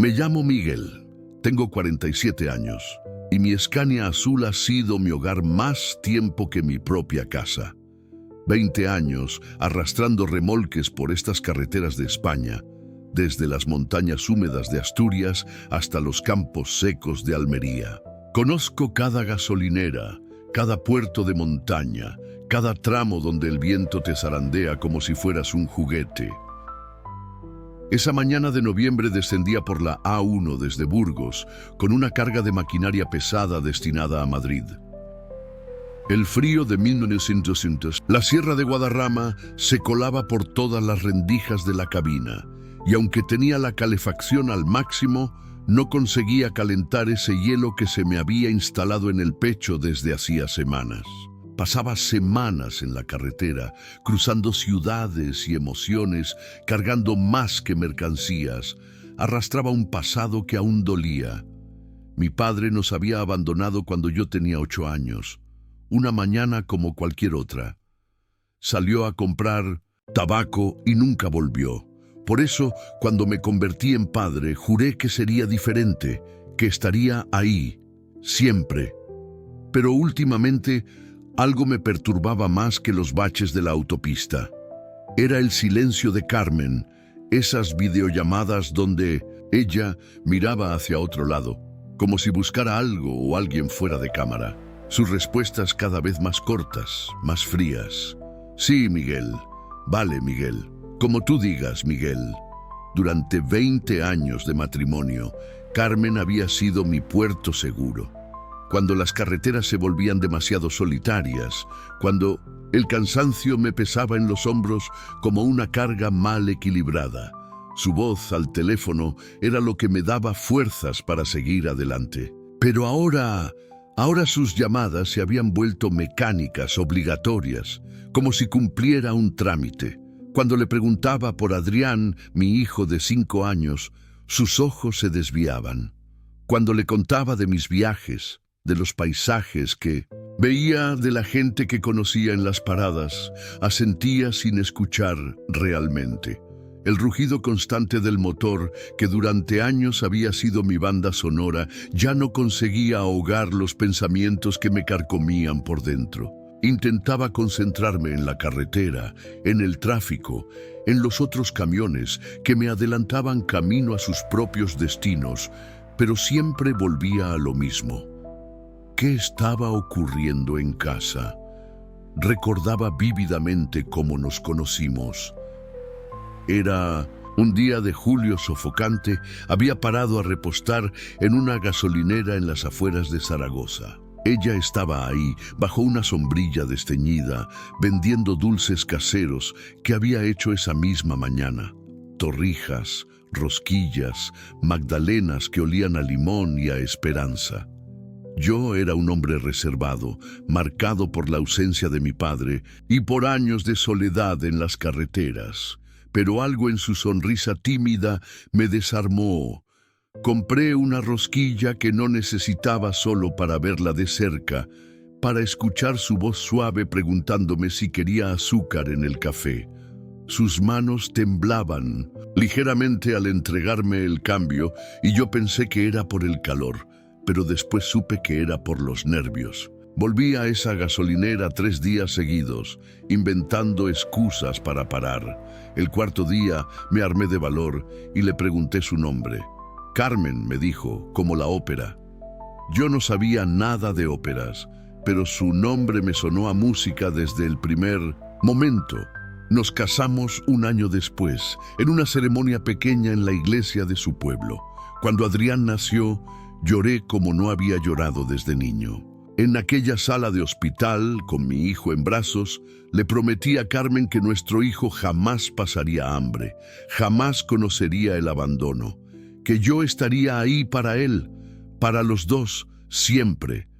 Me llamo Miguel, tengo 47 años y mi Scania azul ha sido mi hogar más tiempo que mi propia casa. 20 años arrastrando remolques por estas carreteras de España, desde las montañas húmedas de Asturias hasta los campos secos de Almería. Conozco cada gasolinera, cada puerto de montaña, cada tramo donde el viento te zarandea como si fueras un juguete. Esa mañana de noviembre descendía por la A1 desde Burgos con una carga de maquinaria pesada destinada a Madrid. El frío de 1900, la Sierra de Guadarrama se colaba por todas las rendijas de la cabina y aunque tenía la calefacción al máximo, no conseguía calentar ese hielo que se me había instalado en el pecho desde hacía semanas. Pasaba semanas en la carretera, cruzando ciudades y emociones, cargando más que mercancías. Arrastraba un pasado que aún dolía. Mi padre nos había abandonado cuando yo tenía 8 años. Una mañana como cualquier otra. Salió a comprar tabaco y nunca volvió. Por eso, cuando me convertí en padre, juré que sería diferente, que estaría ahí, siempre. Pero últimamente, algo me perturbaba más que los baches de la autopista. Era el silencio de Carmen, esas videollamadas donde ella miraba hacia otro lado, como si buscara algo o alguien fuera de cámara. Sus respuestas cada vez más cortas, más frías. Sí, Miguel. Vale, Miguel. Como tú digas, Miguel. Durante 20 años de matrimonio, Carmen había sido mi puerto seguro. Cuando las carreteras se volvían demasiado solitarias, cuando el cansancio me pesaba en los hombros como una carga mal equilibrada, su voz al teléfono era lo que me daba fuerzas para seguir adelante. Pero ahora sus llamadas se habían vuelto mecánicas, obligatorias, como si cumpliera un trámite. Cuando le preguntaba por Adrián, mi hijo de 5 años, sus ojos se desviaban. Cuando le contaba de mis viajes, de los paisajes que veía, de la gente que conocía en las paradas, asentía sin escuchar realmente. El rugido constante del motor, que durante años había sido mi banda sonora, ya no conseguía ahogar los pensamientos que me carcomían por dentro. Intentaba concentrarme en la carretera, en el tráfico, en los otros camiones que me adelantaban camino a sus propios destinos, pero siempre volvía a lo mismo. ¿Qué estaba ocurriendo en casa? Recordaba vívidamente cómo nos conocimos. Era un día de julio sofocante. Había parado a repostar en una gasolinera en las afueras de Zaragoza. Ella estaba ahí, bajo una sombrilla desteñida, vendiendo dulces caseros que había hecho esa misma mañana. Torrijas, rosquillas, magdalenas que olían a limón y a esperanza. Yo era un hombre reservado, marcado por la ausencia de mi padre y por años de soledad en las carreteras. Pero algo en su sonrisa tímida me desarmó. Compré una rosquilla que no necesitaba solo para verla de cerca, para escuchar su voz suave preguntándome si quería azúcar en el café. Sus manos temblaban ligeramente al entregarme el cambio y yo pensé que era por el calor, pero después supe que era por los nervios. Volví a esa gasolinera 3 días seguidos, inventando excusas para parar. El 4.º día me armé de valor y le pregunté su nombre. Carmen, me dijo, como la ópera. Yo no sabía nada de óperas, pero su nombre me sonó a música desde el primer momento. Nos casamos un año después, en una ceremonia pequeña en la iglesia de su pueblo. Cuando Adrián nació, lloré como no había llorado desde niño. En aquella sala de hospital, con mi hijo en brazos, le prometí a Carmen que nuestro hijo jamás pasaría hambre, jamás conocería el abandono, que yo estaría ahí para él, para los dos, siempre.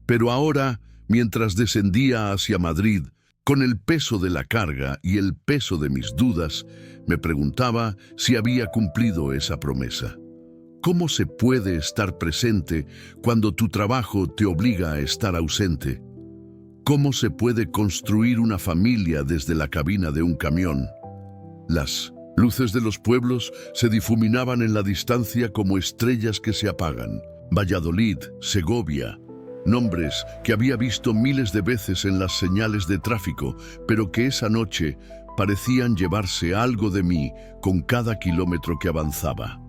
Pero ahora, mientras descendía hacia Madrid, con el peso de la carga y el peso de mis dudas, me preguntaba si había cumplido esa promesa. ¿Cómo se puede estar presente cuando tu trabajo te obliga a estar ausente? ¿Cómo se puede construir una familia desde la cabina de un camión? Las Luces de los pueblos se difuminaban en la distancia como estrellas que se apagan. Valladolid, Segovia, nombres que había visto miles de veces en las señales de tráfico, pero que esa noche parecían llevarse algo de mí con cada kilómetro que avanzaba.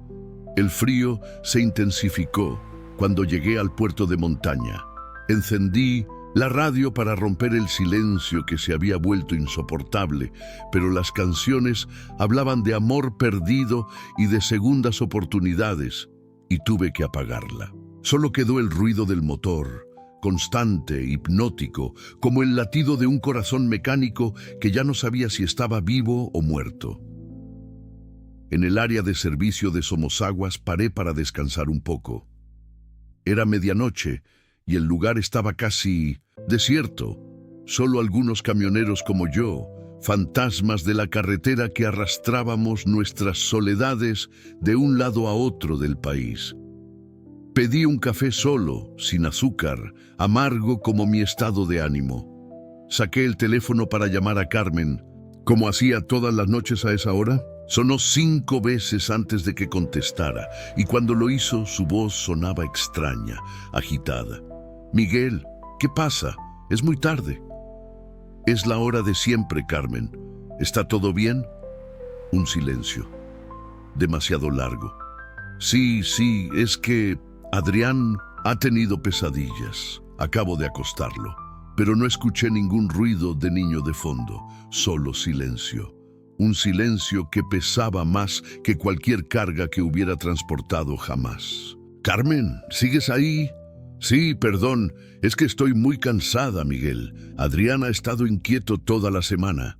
El frío se intensificó cuando llegué al puerto de montaña. Encendí la radio para romper el silencio que se había vuelto insoportable, pero las canciones hablaban de amor perdido y de segundas oportunidades, y tuve que apagarla. Solo quedó el ruido del motor, constante, hipnótico, como el latido de un corazón mecánico que ya no sabía si estaba vivo o muerto. En el área de servicio de Somosaguas paré para descansar un poco. Era medianoche y el lugar estaba casi desierto. Solo algunos camioneros como yo, fantasmas de la carretera que arrastrábamos nuestras soledades de un lado a otro del país. Pedí un café solo, sin azúcar, amargo como mi estado de ánimo. Saqué el teléfono para llamar a Carmen. Como hacía todas las noches a esa hora, sonó 5 veces antes de que contestara, y cuando lo hizo, su voz sonaba extraña, agitada. «Miguel, ¿qué pasa? Es muy tarde». «Es la hora de siempre, Carmen. ¿Está todo bien?» Un silencio. Demasiado largo. Sí, es que Adrián ha tenido pesadillas. Acabo de acostarlo. Pero no escuché ningún ruido de niño de fondo, solo silencio. Un silencio que pesaba más que cualquier carga que hubiera transportado jamás. «Carmen, ¿sigues ahí?» «Sí, perdón, es que estoy muy cansada, Miguel. Adrián ha estado inquieto toda la semana».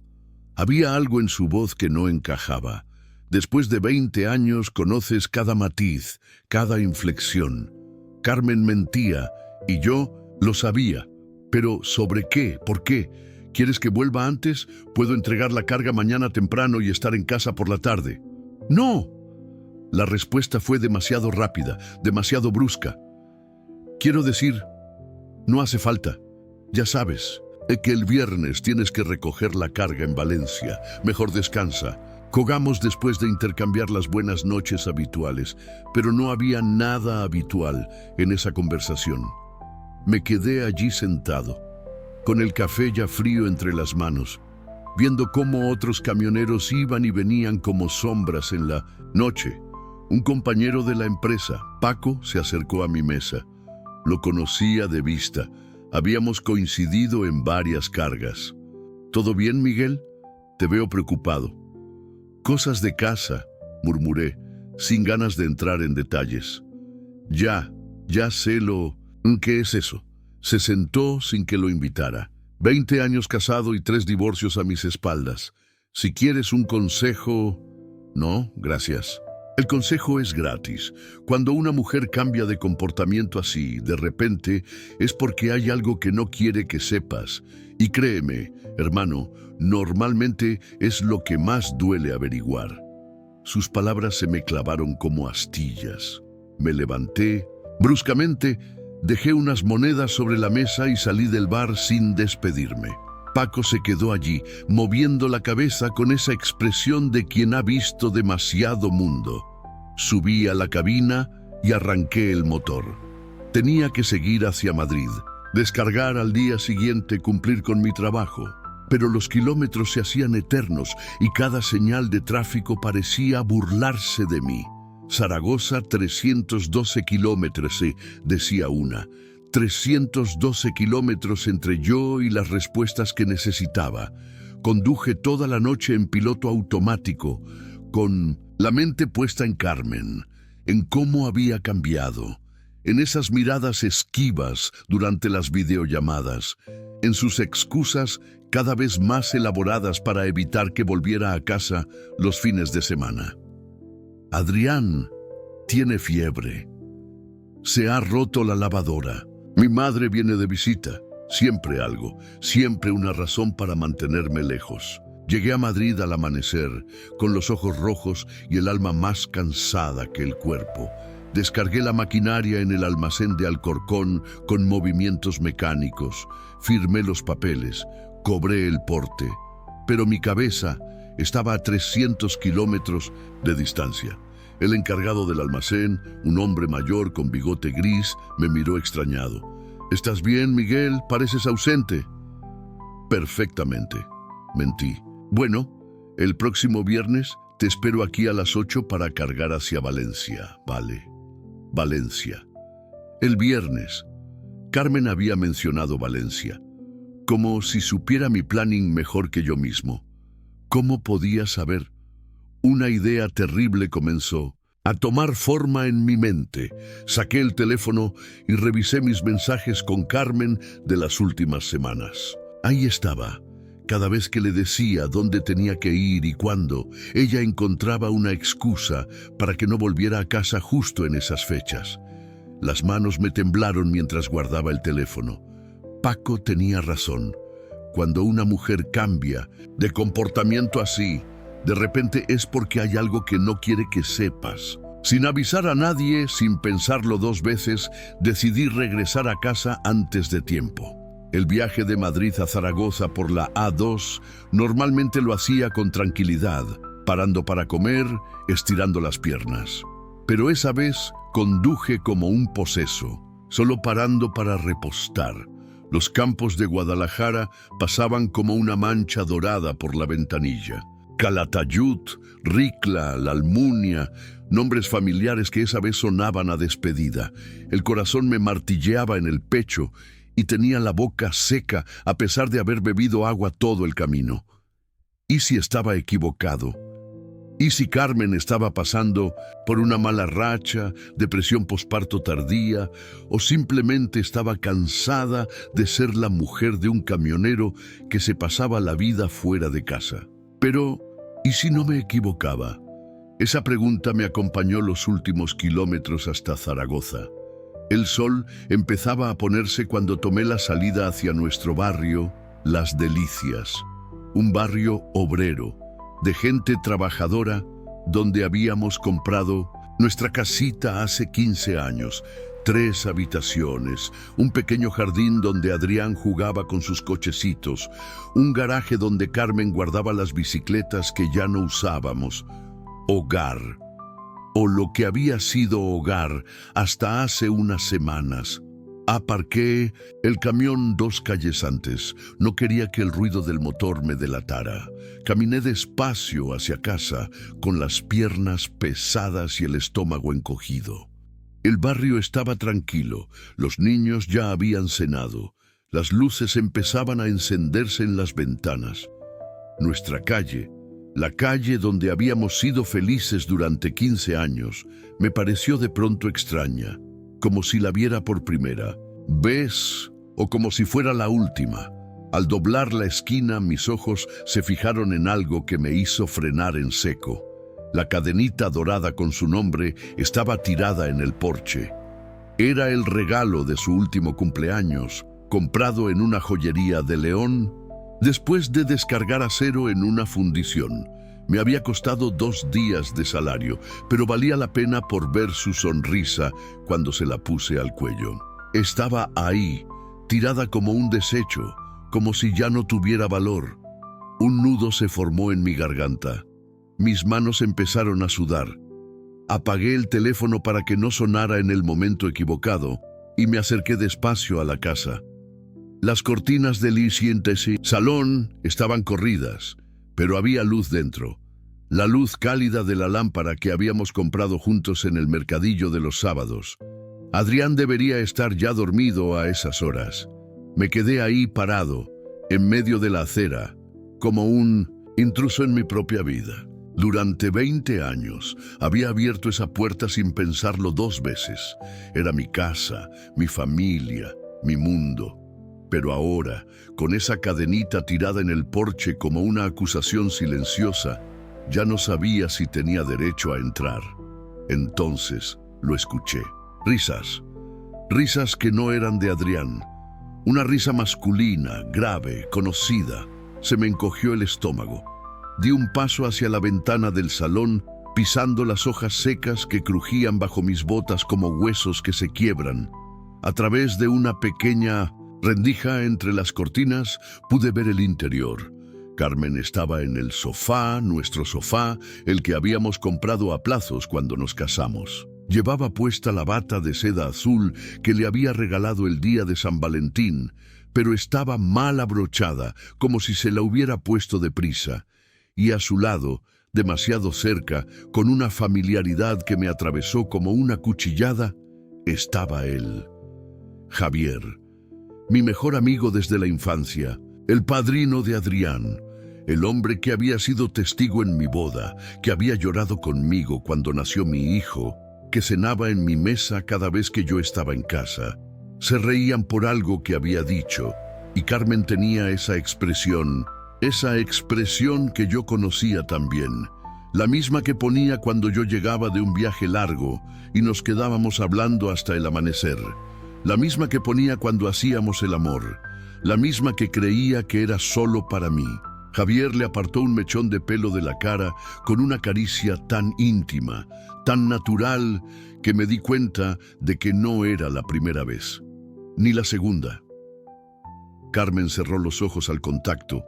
Había algo en su voz que no encajaba. Después de 20 años conoces cada matiz, cada inflexión. Carmen mentía y yo lo sabía. Pero ¿sobre qué? ¿Por qué? ¿Quieres que vuelva antes? Puedo entregar la carga mañana temprano y estar en casa por la tarde. ¡No! La respuesta fue demasiado rápida, demasiado brusca. Quiero decir, no hace falta. Ya sabes, que el viernes tienes que recoger la carga en Valencia. Mejor descansa. Cogamos después de intercambiar las buenas noches habituales, pero no había nada habitual en esa conversación. Me quedé allí sentado, con el café ya frío entre las manos, viendo cómo otros camioneros iban y venían como sombras en la noche. Un compañero de la empresa, Paco, se acercó a mi mesa. Lo conocía de vista. Habíamos coincidido en varias cargas. «¿Todo bien, Miguel? Te veo preocupado». «Cosas de casa», murmuré, sin ganas de entrar en detalles. Ya sé lo... ¿Qué es eso?» Se sentó sin que lo invitara. 20 años casado y 3 divorcios a mis espaldas. «Si quieres un consejo...» «No, gracias». El consejo es gratis. Cuando una mujer cambia de comportamiento así, de repente, es porque hay algo que no quiere que sepas. Y créeme, hermano, normalmente es lo que más duele averiguar. Sus palabras se me clavaron como astillas. Me levanté. Bruscamente, dejé unas monedas sobre la mesa y salí del bar sin despedirme. Paco se quedó allí, moviendo la cabeza con esa expresión de quien ha visto demasiado mundo. Subí a la cabina y arranqué el motor. Tenía que seguir hacia Madrid, descargar al día siguiente, cumplir con mi trabajo. Pero los kilómetros se hacían eternos y cada señal de tráfico parecía burlarse de mí. Zaragoza, 312 kilómetros, decía una. 312 kilómetros entre yo y las respuestas que necesitaba. Conduje toda la noche en piloto automático, con la mente puesta en Carmen, en cómo había cambiado, en esas miradas esquivas durante las videollamadas, en sus excusas cada vez más elaboradas para evitar que volviera a casa los fines de semana. Adrián tiene fiebre. Se ha roto la lavadora. Mi madre viene de visita. Siempre algo, siempre una razón para mantenerme lejos. Llegué a Madrid al amanecer, con los ojos rojos y el alma más cansada que el cuerpo. Descargué la maquinaria en el almacén de Alcorcón con movimientos mecánicos. Firmé los papeles, cobré el porte. Pero mi cabeza Estaba a 300 kilómetros de distancia. El encargado del almacén, un hombre mayor con bigote gris, me miró extrañado. «¿Estás bien, Miguel? Pareces ausente». «Perfectamente», mentí. «Bueno, el próximo viernes te espero aquí a las 8 para cargar hacia Valencia, ¿vale?» Valencia. El viernes. Carmen había mencionado Valencia, como si supiera mi planning mejor que yo mismo. ¿Cómo podía saber? Una idea terrible comenzó a tomar forma en mi mente. Saqué el teléfono y revisé mis mensajes con Carmen de las últimas semanas. Ahí estaba. Cada vez que le decía dónde tenía que ir y cuándo, ella encontraba una excusa para que no volviera a casa justo en esas fechas. Las manos me temblaron mientras guardaba el teléfono. Paco tenía razón. Cuando una mujer cambia de comportamiento así, de repente es porque hay algo que no quiere que sepas. Sin avisar a nadie, sin pensarlo 2 veces, decidí regresar a casa antes de tiempo. El viaje de Madrid a Zaragoza por la A2 normalmente lo hacía con tranquilidad, parando para comer, estirando las piernas. Pero esa vez conduje como un poseso, solo parando para repostar. Los campos de Guadalajara pasaban como una mancha dorada por la ventanilla. Calatayud, Ricla, La Almunia, nombres familiares que esa vez sonaban a despedida. El corazón me martilleaba en el pecho y tenía la boca seca a pesar de haber bebido agua todo el camino. ¿Y si estaba equivocado? ¿Y si Carmen estaba pasando por una mala racha, depresión posparto tardía, o simplemente estaba cansada de ser la mujer de un camionero que se pasaba la vida fuera de casa? Pero, ¿y si no me equivocaba? Esa pregunta me acompañó los últimos kilómetros hasta Zaragoza. El sol empezaba a ponerse cuando tomé la salida hacia nuestro barrio, Las Delicias, un barrio obrero, de gente trabajadora, donde habíamos comprado nuestra casita hace 15 años, 3 habitaciones, un pequeño jardín donde Adrián jugaba con sus cochecitos, un garaje donde Carmen guardaba las bicicletas que ya no usábamos. Hogar, o lo que había sido hogar hasta hace unas semanas. Aparqué el camión 2 calles antes. No quería que el ruido del motor me delatara. Caminé despacio hacia casa, con las piernas pesadas y el estómago encogido. El barrio estaba tranquilo. Los niños ya habían cenado. Las luces empezaban a encenderse en las ventanas. Nuestra calle, la calle donde habíamos sido felices durante 15 años, me pareció de pronto extraña, como si la viera por primera vez o como si fuera la última. Al doblar la esquina, mis ojos se fijaron en algo que me hizo frenar en seco. La cadenita dorada con su nombre estaba tirada en el porche. Era el regalo de su último cumpleaños, comprado en una joyería de León, después de descargar acero en una fundición. Me había costado 2 días de salario, pero valía la pena por ver su sonrisa cuando se la puse al cuello. Estaba ahí, tirada como un desecho, como si ya no tuviera valor. Un nudo se formó en mi garganta. Mis manos empezaron a sudar. Apagué el teléfono para que no sonara en el momento equivocado y me acerqué despacio a la casa. Las cortinas del salón estaban corridas, pero había luz dentro. La luz cálida de la lámpara que habíamos comprado juntos en el mercadillo de los sábados. Adrián debería estar ya dormido a esas horas. Me quedé ahí parado, en medio de la acera, como un intruso en mi propia vida. Durante 20 años había abierto esa puerta sin pensarlo 2 veces. Era mi casa, mi familia, mi mundo. Pero ahora, con esa cadenita tirada en el porche como una acusación silenciosa, ya no sabía si tenía derecho a entrar. Entonces lo escuché. Risas. Risas que no eran de Adrián. Una risa masculina, grave, conocida. Se me encogió el estómago. Di un paso hacia la ventana del salón, pisando las hojas secas que crujían bajo mis botas como huesos que se quiebran. A través de una pequeña rendija entre las cortinas pude ver el interior. Carmen estaba en el sofá, nuestro sofá, el que habíamos comprado a plazos cuando nos casamos. Llevaba puesta la bata de seda azul que le había regalado el día de San Valentín, pero estaba mal abrochada, como si se la hubiera puesto deprisa. Y a su lado, demasiado cerca, con una familiaridad que me atravesó como una cuchillada, estaba él. Javier, mi mejor amigo desde la infancia, el padrino de Adrián, el hombre que había sido testigo en mi boda, que había llorado conmigo cuando nació mi hijo, que cenaba en mi mesa cada vez que yo estaba en casa. Se reían por algo que había dicho, y Carmen tenía esa expresión que yo conocía también, la misma que ponía cuando yo llegaba de un viaje largo y nos quedábamos hablando hasta el amanecer, la misma que ponía cuando hacíamos el amor, la misma que creía que era solo para mí. Javier le apartó un mechón de pelo de la cara con una caricia tan íntima, tan natural, que me di cuenta de que no era la primera vez, ni la segunda. Carmen cerró los ojos al contacto,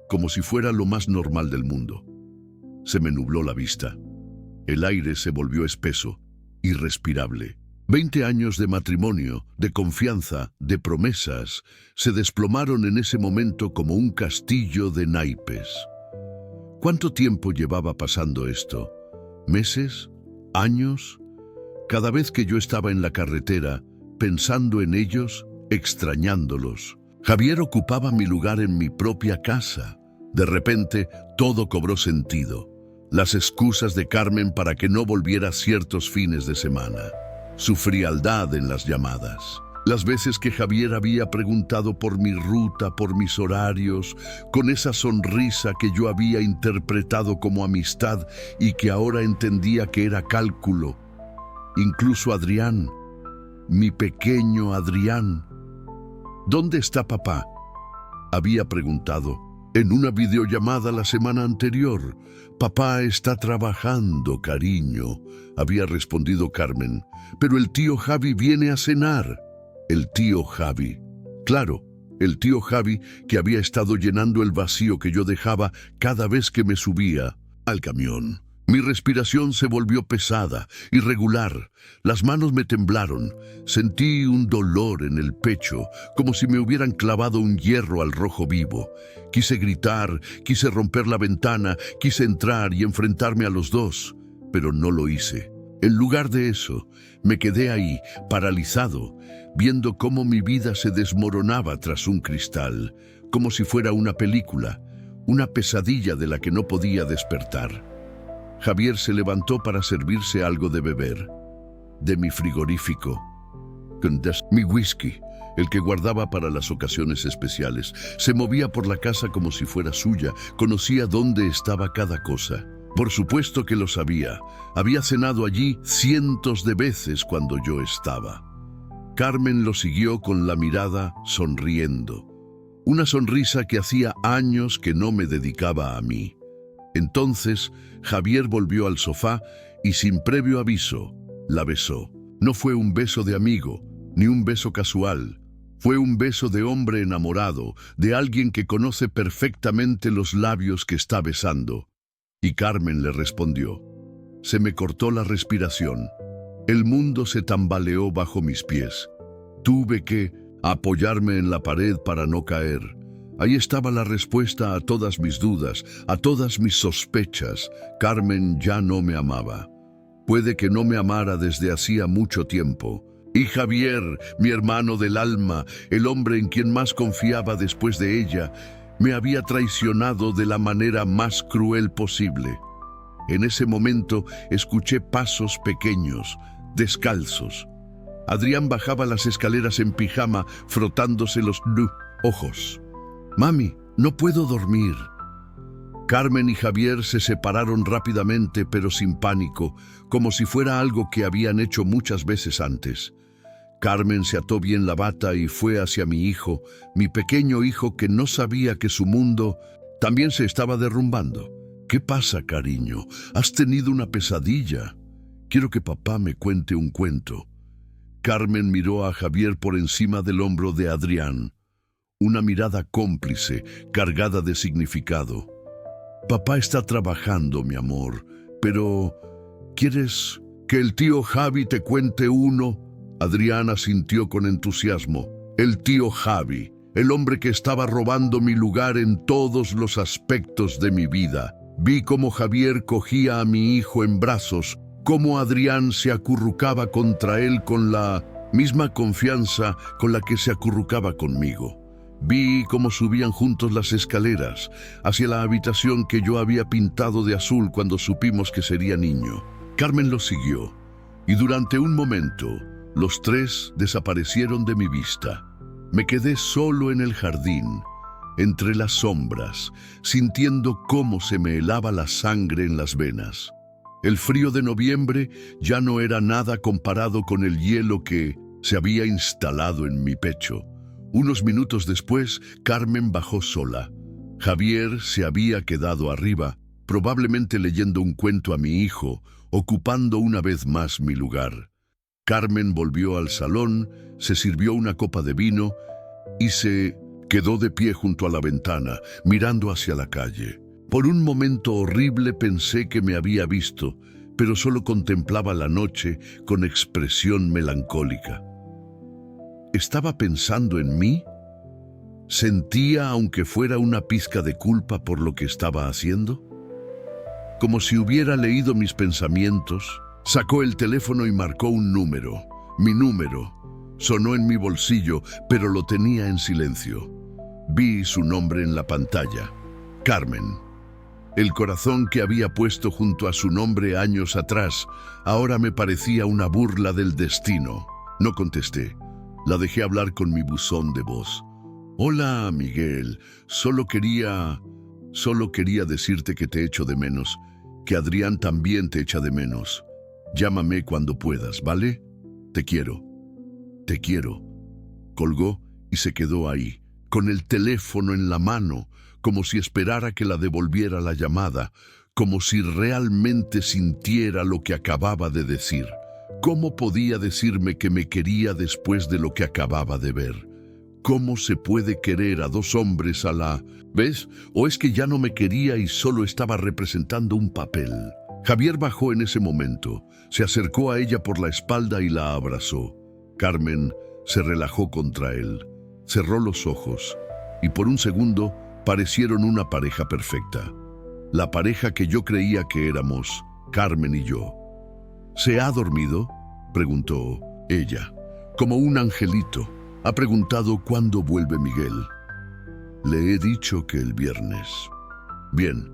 como si fuera lo más normal del mundo. Se me nubló la vista. El aire se volvió espeso, irrespirable. 20 años de matrimonio, de confianza, de promesas, se desplomaron en ese momento como un castillo de naipes. ¿Cuánto tiempo llevaba pasando esto? ¿Meses? ¿Años? Cada vez que yo estaba en la carretera, pensando en ellos, extrañándolos. Javier ocupaba mi lugar en mi propia casa. De repente, todo cobró sentido. Las excusas de Carmen para que no volviera ciertos fines de semana. Su frialdad en las llamadas. Las veces que Javier había preguntado por mi ruta, por mis horarios, con esa sonrisa que yo había interpretado como amistad y que ahora entendía que era cálculo. Incluso Adrián, mi pequeño Adrián. ¿Dónde está papá?, había preguntado. En una videollamada la semana anterior. Papá está trabajando, cariño, había respondido Carmen. Pero el tío Javi viene a cenar. El tío Javi. Claro, el tío Javi que había estado llenando el vacío que yo dejaba cada vez que me subía al camión. Mi respiración se volvió pesada, irregular. Las manos me temblaron. Sentí un dolor en el pecho, como si me hubieran clavado un hierro al rojo vivo. Quise gritar, quise romper la ventana, quise entrar y enfrentarme a los dos, pero no lo hice. En lugar de eso, me quedé ahí, paralizado, viendo cómo mi vida se desmoronaba tras un cristal, como si fuera una película, una pesadilla de la que no podía despertar. Javier se levantó para servirse algo de beber, de mi frigorífico, mi whisky, el que guardaba para las ocasiones especiales. Se movía por la casa como si fuera suya, conocía dónde estaba cada cosa. Por supuesto que lo sabía, había cenado allí cientos de veces cuando yo estaba. Carmen lo siguió con la mirada, sonriendo. Una sonrisa que hacía años que no me dedicaba a mí. Entonces, Javier volvió al sofá y sin previo aviso, la besó. No fue un beso de amigo, ni un beso casual. Fue un beso de hombre enamorado, de alguien que conoce perfectamente los labios que está besando. Y Carmen le respondió. Se me cortó la respiración. El mundo se tambaleó bajo mis pies. Tuve que apoyarme en la pared para no caer. Ahí estaba la respuesta a todas mis dudas, a todas mis sospechas. Carmen ya no me amaba. Puede que no me amara desde hacía mucho tiempo. Y Javier, mi hermano del alma, el hombre en quien más confiaba después de ella, me había traicionado de la manera más cruel posible. En ese momento escuché pasos pequeños, descalzos. Adrián bajaba las escaleras en pijama, frotándose los ojos. «Mami, no puedo dormir». Carmen y Javier se separaron rápidamente, pero sin pánico, como si fuera algo que habían hecho muchas veces antes. Carmen se ató bien la bata y fue hacia mi hijo, mi pequeño hijo que no sabía que su mundo también se estaba derrumbando. «¿Qué pasa, cariño? ¿Has tenido una pesadilla? Quiero que papá me cuente un cuento». Carmen miró a Javier por encima del hombro de Adrián. una mirada cómplice, cargada de significado. Papá está trabajando, mi amor, pero ¿quieres que el tío Javi te cuente uno? Adriana asintió con entusiasmo. El tío Javi, el hombre que estaba robando mi lugar en todos los aspectos de mi vida. Vi cómo Javier cogía a mi hijo en brazos, cómo Adrián se acurrucaba contra él con la misma confianza con la que se acurrucaba conmigo. Vi cómo subían juntos las escaleras hacia la habitación que yo había pintado de azul cuando supimos que sería niño. Carmen los siguió, y durante un momento los tres desaparecieron de mi vista. Me quedé solo en el jardín, entre las sombras, sintiendo cómo se me helaba la sangre en las venas. El frío de noviembre ya no era nada comparado con el hielo que se había instalado en mi pecho. Unos minutos después, Carmen bajó sola. Javier se había quedado arriba, probablemente leyendo un cuento a mi hijo, ocupando una vez más mi lugar. Carmen volvió al salón, se sirvió una copa de vino y se quedó de pie junto a la ventana, mirando hacia la calle. Por un momento horrible pensé que me había visto, pero solo contemplaba la noche con expresión melancólica. ¿Estaba pensando en mí? ¿Sentía, aunque fuera una pizca de culpa por lo que estaba haciendo? Como si hubiera leído mis pensamientos, sacó el teléfono y marcó un número. Mi número. Sonó en mi bolsillo, pero lo tenía en silencio. Vi su nombre en la pantalla. Carmen. El corazón que había puesto junto a su nombre años atrás, ahora me parecía una burla del destino. No contesté. La dejé hablar con mi buzón de voz. Hola, Miguel. Solo quería decirte que te echo de menos, que Adrián también te echa de menos. Llámame cuando puedas, ¿vale? Te quiero. Te quiero. Colgó y se quedó ahí, con el teléfono en la mano, como si esperara que la devolviera la llamada, como si realmente sintiera lo que acababa de decir. ¿Cómo podía decirme que me quería después de lo que acababa de ver? ¿Cómo se puede querer a dos hombres a la vez? ¿O es que ya no me quería y solo estaba representando un papel? Javier bajó en ese momento, se acercó a ella por la espalda y la abrazó. Carmen se relajó contra él, cerró los ojos y por un segundo parecieron una pareja perfecta. La pareja que yo creía que éramos, Carmen y yo. ¿Se ha dormido?, preguntó ella. Como un angelito. Ha preguntado cuándo vuelve Miguel. Le he dicho que el viernes. Bien,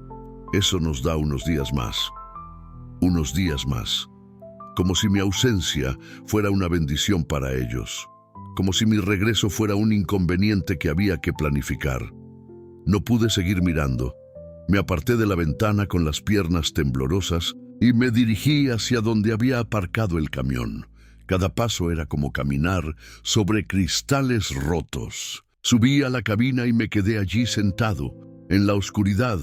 eso nos da unos días más. Unos días más. Como si mi ausencia fuera una bendición para ellos. Como si mi regreso fuera un inconveniente que había que planificar. No pude seguir mirando. Me aparté de la ventana con las piernas temblorosas y me dirigí hacia donde había aparcado el camión. Cada paso era como caminar sobre cristales rotos. Subí a la cabina y me quedé allí sentado, en la oscuridad,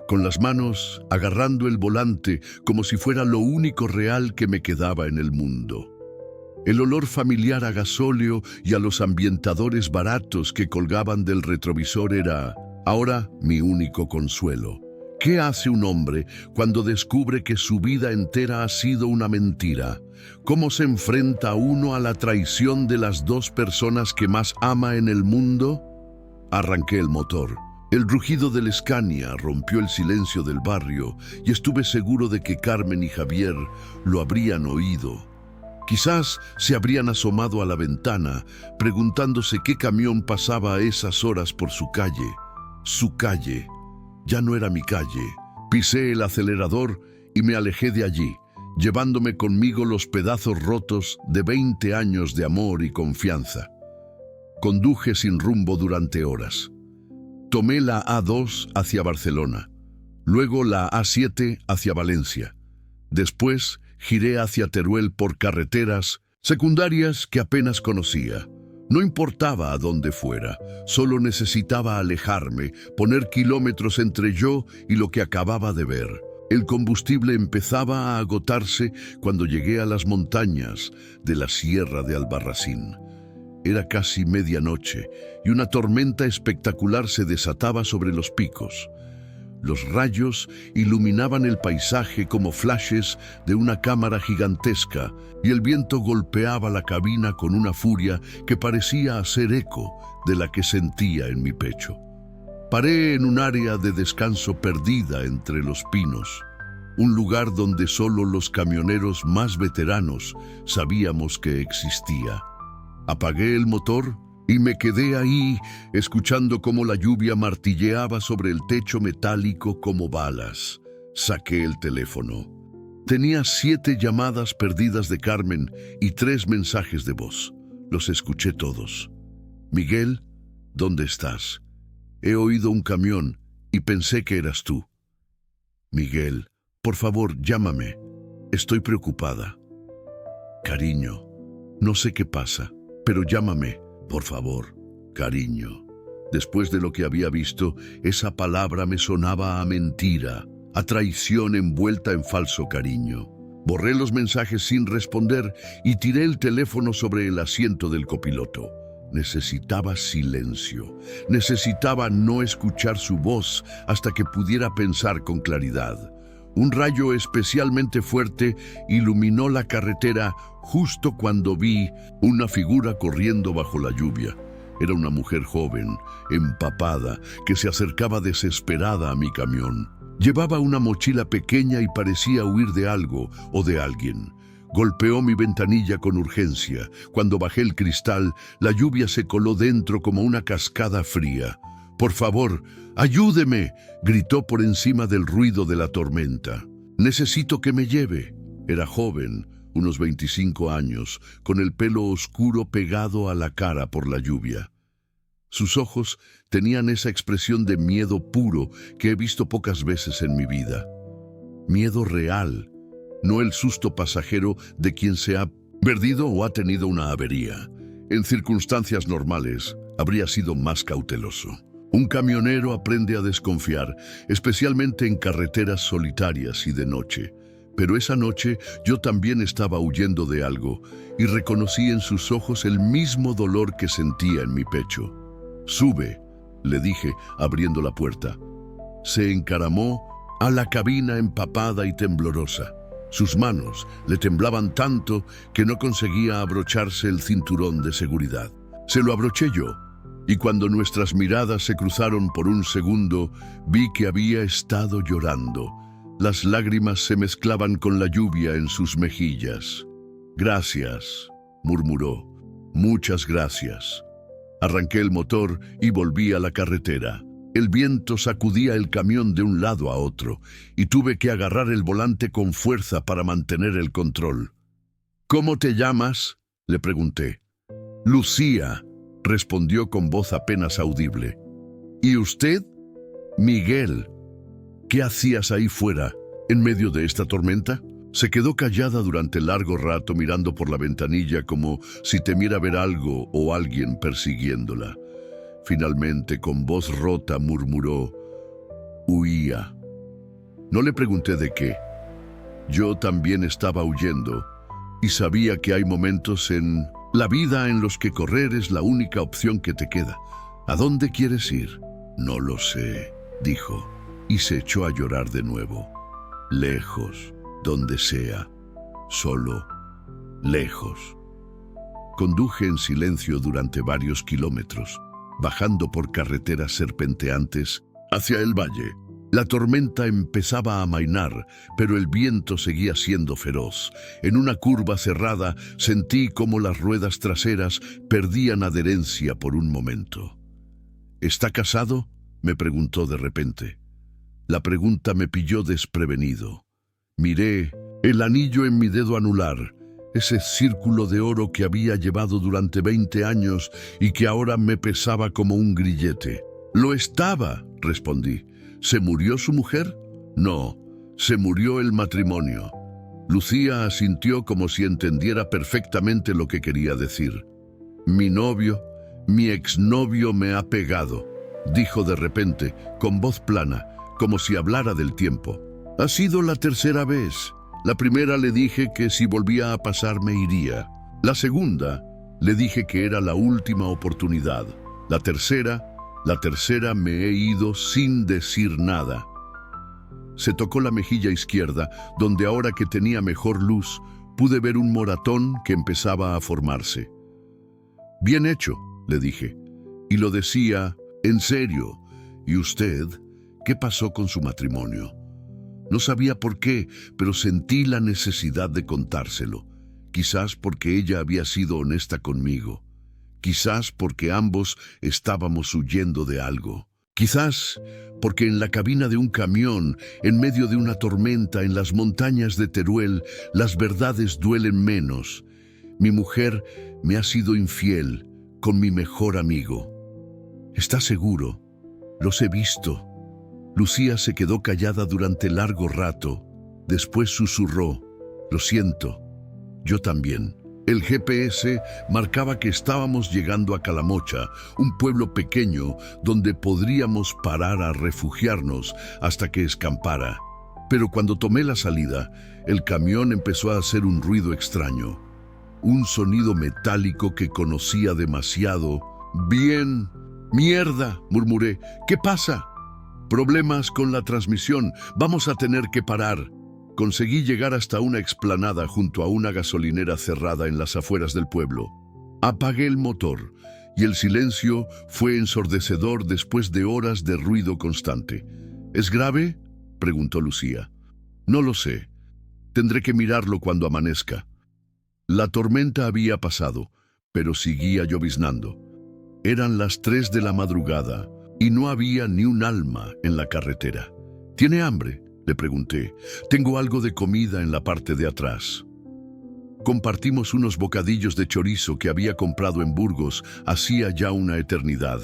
con las manos agarrando el volante como si fuera lo único real que me quedaba en el mundo. El olor familiar a gasóleo y a los ambientadores baratos que colgaban del retrovisor era ahora mi único consuelo. ¿Qué hace un hombre cuando descubre que su vida entera ha sido una mentira? ¿Cómo se enfrenta uno a la traición de las dos personas que más ama en el mundo? Arranqué el motor. El rugido del Scania rompió el silencio del barrio y estuve seguro de que Carmen y Javier lo habrían oído. Quizás se habrían asomado a la ventana, preguntándose qué camión pasaba a esas horas por su calle. Su calle. Ya no era mi calle. Pisé el acelerador y me alejé de allí, llevándome conmigo los pedazos rotos de 20 años de amor y confianza. Conduje sin rumbo durante horas. Tomé la A2 hacia Barcelona, luego la A7 hacia Valencia. Después giré hacia Teruel por carreteras secundarias que apenas conocía. No importaba a dónde fuera, solo necesitaba alejarme, poner kilómetros entre yo y lo que acababa de ver. El combustible empezaba a agotarse cuando llegué a las montañas de la Sierra de Albarracín. Era casi medianoche y una tormenta espectacular se desataba sobre los picos. Los rayos iluminaban el paisaje como flashes de una cámara gigantesca y el viento golpeaba la cabina con una furia que parecía hacer eco de la que sentía en mi pecho. Paré en un área de descanso perdida entre los pinos, un lugar donde solo los camioneros más veteranos sabíamos que existía. Apagué el motor y me quedé ahí, escuchando cómo la lluvia martilleaba sobre el techo metálico como balas. Saqué el teléfono. Tenía 7 llamadas perdidas de Carmen y 3 mensajes de voz. Los escuché todos. Miguel, ¿dónde estás? He oído un camión y pensé que eras tú. Miguel, por favor, llámame. Estoy preocupada. Cariño, no sé qué pasa, pero llámame, por favor. Cariño. Después de lo que había visto, esa palabra me sonaba a mentira, a traición envuelta en falso cariño. Borré los mensajes sin responder y tiré el teléfono sobre el asiento del copiloto. Necesitaba silencio. Necesitaba no escuchar su voz hasta que pudiera pensar con claridad. Un rayo especialmente fuerte iluminó la carretera justo cuando vi una figura corriendo bajo la lluvia. Era una mujer joven, empapada, que se acercaba desesperada a mi camión. Llevaba una mochila pequeña y parecía huir de algo o de alguien. Golpeó mi ventanilla con urgencia. Cuando bajé el cristal, la lluvia se coló dentro como una cascada fría. «Por favor, ayúdeme», gritó por encima del ruido de la tormenta. «Necesito que me lleve». Era joven, unos 25 años, con el pelo oscuro pegado a la cara por la lluvia. Sus ojos tenían esa expresión de miedo puro que he visto pocas veces en mi vida. Miedo real, no el susto pasajero de quien se ha perdido o ha tenido una avería. En circunstancias normales, habría sido más cauteloso. Un camionero aprende a desconfiar, especialmente en carreteras solitarias y de noche. Pero esa noche yo también estaba huyendo de algo y reconocí en sus ojos el mismo dolor que sentía en mi pecho. «Sube», le dije, abriendo la puerta. Se encaramó a la cabina empapada y temblorosa. Sus manos le temblaban tanto que no conseguía abrocharse el cinturón de seguridad. Se lo abroché yo, y cuando nuestras miradas se cruzaron por un segundo, vi que había estado llorando. Las lágrimas se mezclaban con la lluvia en sus mejillas. «Gracias», murmuró. «Muchas gracias». Arranqué el motor y volví a la carretera. El viento sacudía el camión de un lado a otro y tuve que agarrar el volante con fuerza para mantener el control. «¿Cómo te llamas?», le pregunté. «Lucía», respondió con voz apenas audible. «¿Y usted?». «Miguel». «¿Qué hacías ahí fuera, en medio de esta tormenta?». Se quedó callada durante largo rato mirando por la ventanilla como si temiera ver algo o alguien persiguiéndola. Finalmente, con voz rota, murmuró: «Huía». No le pregunté de qué. Yo también estaba huyendo y sabía que hay momentos en la vida en los que correr es la única opción que te queda. «¿A dónde quieres ir?». «No lo sé», dijo, y se echó a llorar de nuevo. «Lejos, donde sea, solo, lejos». Conduje en silencio durante varios kilómetros, bajando por carreteras serpenteantes hacia el valle. La tormenta empezaba a amainar, pero el viento seguía siendo feroz. En una curva cerrada sentí cómo las ruedas traseras perdían adherencia por un momento. «¿Está casado?», me preguntó de repente. La pregunta me pilló desprevenido. Miré el anillo en mi dedo anular, ese círculo de oro que había llevado durante 20 años y que ahora me pesaba como un grillete. «Lo estaba», respondí. «¿Se murió su mujer?». «No, se murió el matrimonio». Lucía asintió como si entendiera perfectamente lo que quería decir. Mi exnovio me ha pegado», dijo de repente, con voz plana, como si hablara del tiempo. «Ha sido la tercera vez. La primera le dije que si volvía a pasar me iría. La segunda, Le dije que era la última oportunidad. La tercera me he ido sin decir nada. Se tocó la mejilla izquierda, donde ahora que tenía mejor luz, pude ver un moratón que empezaba a formarse. Bien hecho, le dije, y lo decía en serio. ¿Y usted? ¿Qué pasó con su matrimonio? No sabía por qué, pero sentí la necesidad de contárselo. Quizás porque ella había sido honesta conmigo. Quizás porque ambos estábamos huyendo de algo. Quizás porque en la cabina de un camión, en medio de una tormenta en las montañas de Teruel, las verdades duelen menos. Mi mujer me ha sido infiel con mi mejor amigo. ¿Está seguro? Los he visto. Lucía se quedó callada durante largo rato. Después susurró: lo siento, yo también. El GPS marcaba que estábamos llegando a Calamocha, un pueblo pequeño donde podríamos parar a refugiarnos hasta que escampara. Pero cuando tomé la salida, el camión empezó a hacer un ruido extraño. Un sonido metálico que conocía demasiado. «Bien, mierda», murmuré. «¿Qué pasa?» «Problemas con la transmisión. Vamos a tener que parar». Conseguí llegar hasta una explanada junto a una gasolinera cerrada en las afueras del pueblo. Apagué el motor y el silencio fue ensordecedor después de horas de ruido constante. ¿Es grave?, preguntó Lucía. No lo sé. Tendré que mirarlo cuando amanezca. La tormenta había pasado, pero seguía lloviznando. Eran las 3 de la madrugada y no había ni un alma en la carretera. ¿Tiene hambre?, le pregunté. Tengo algo de comida en la parte de atrás. Compartimos unos bocadillos de chorizo que había comprado en Burgos hacía ya una eternidad,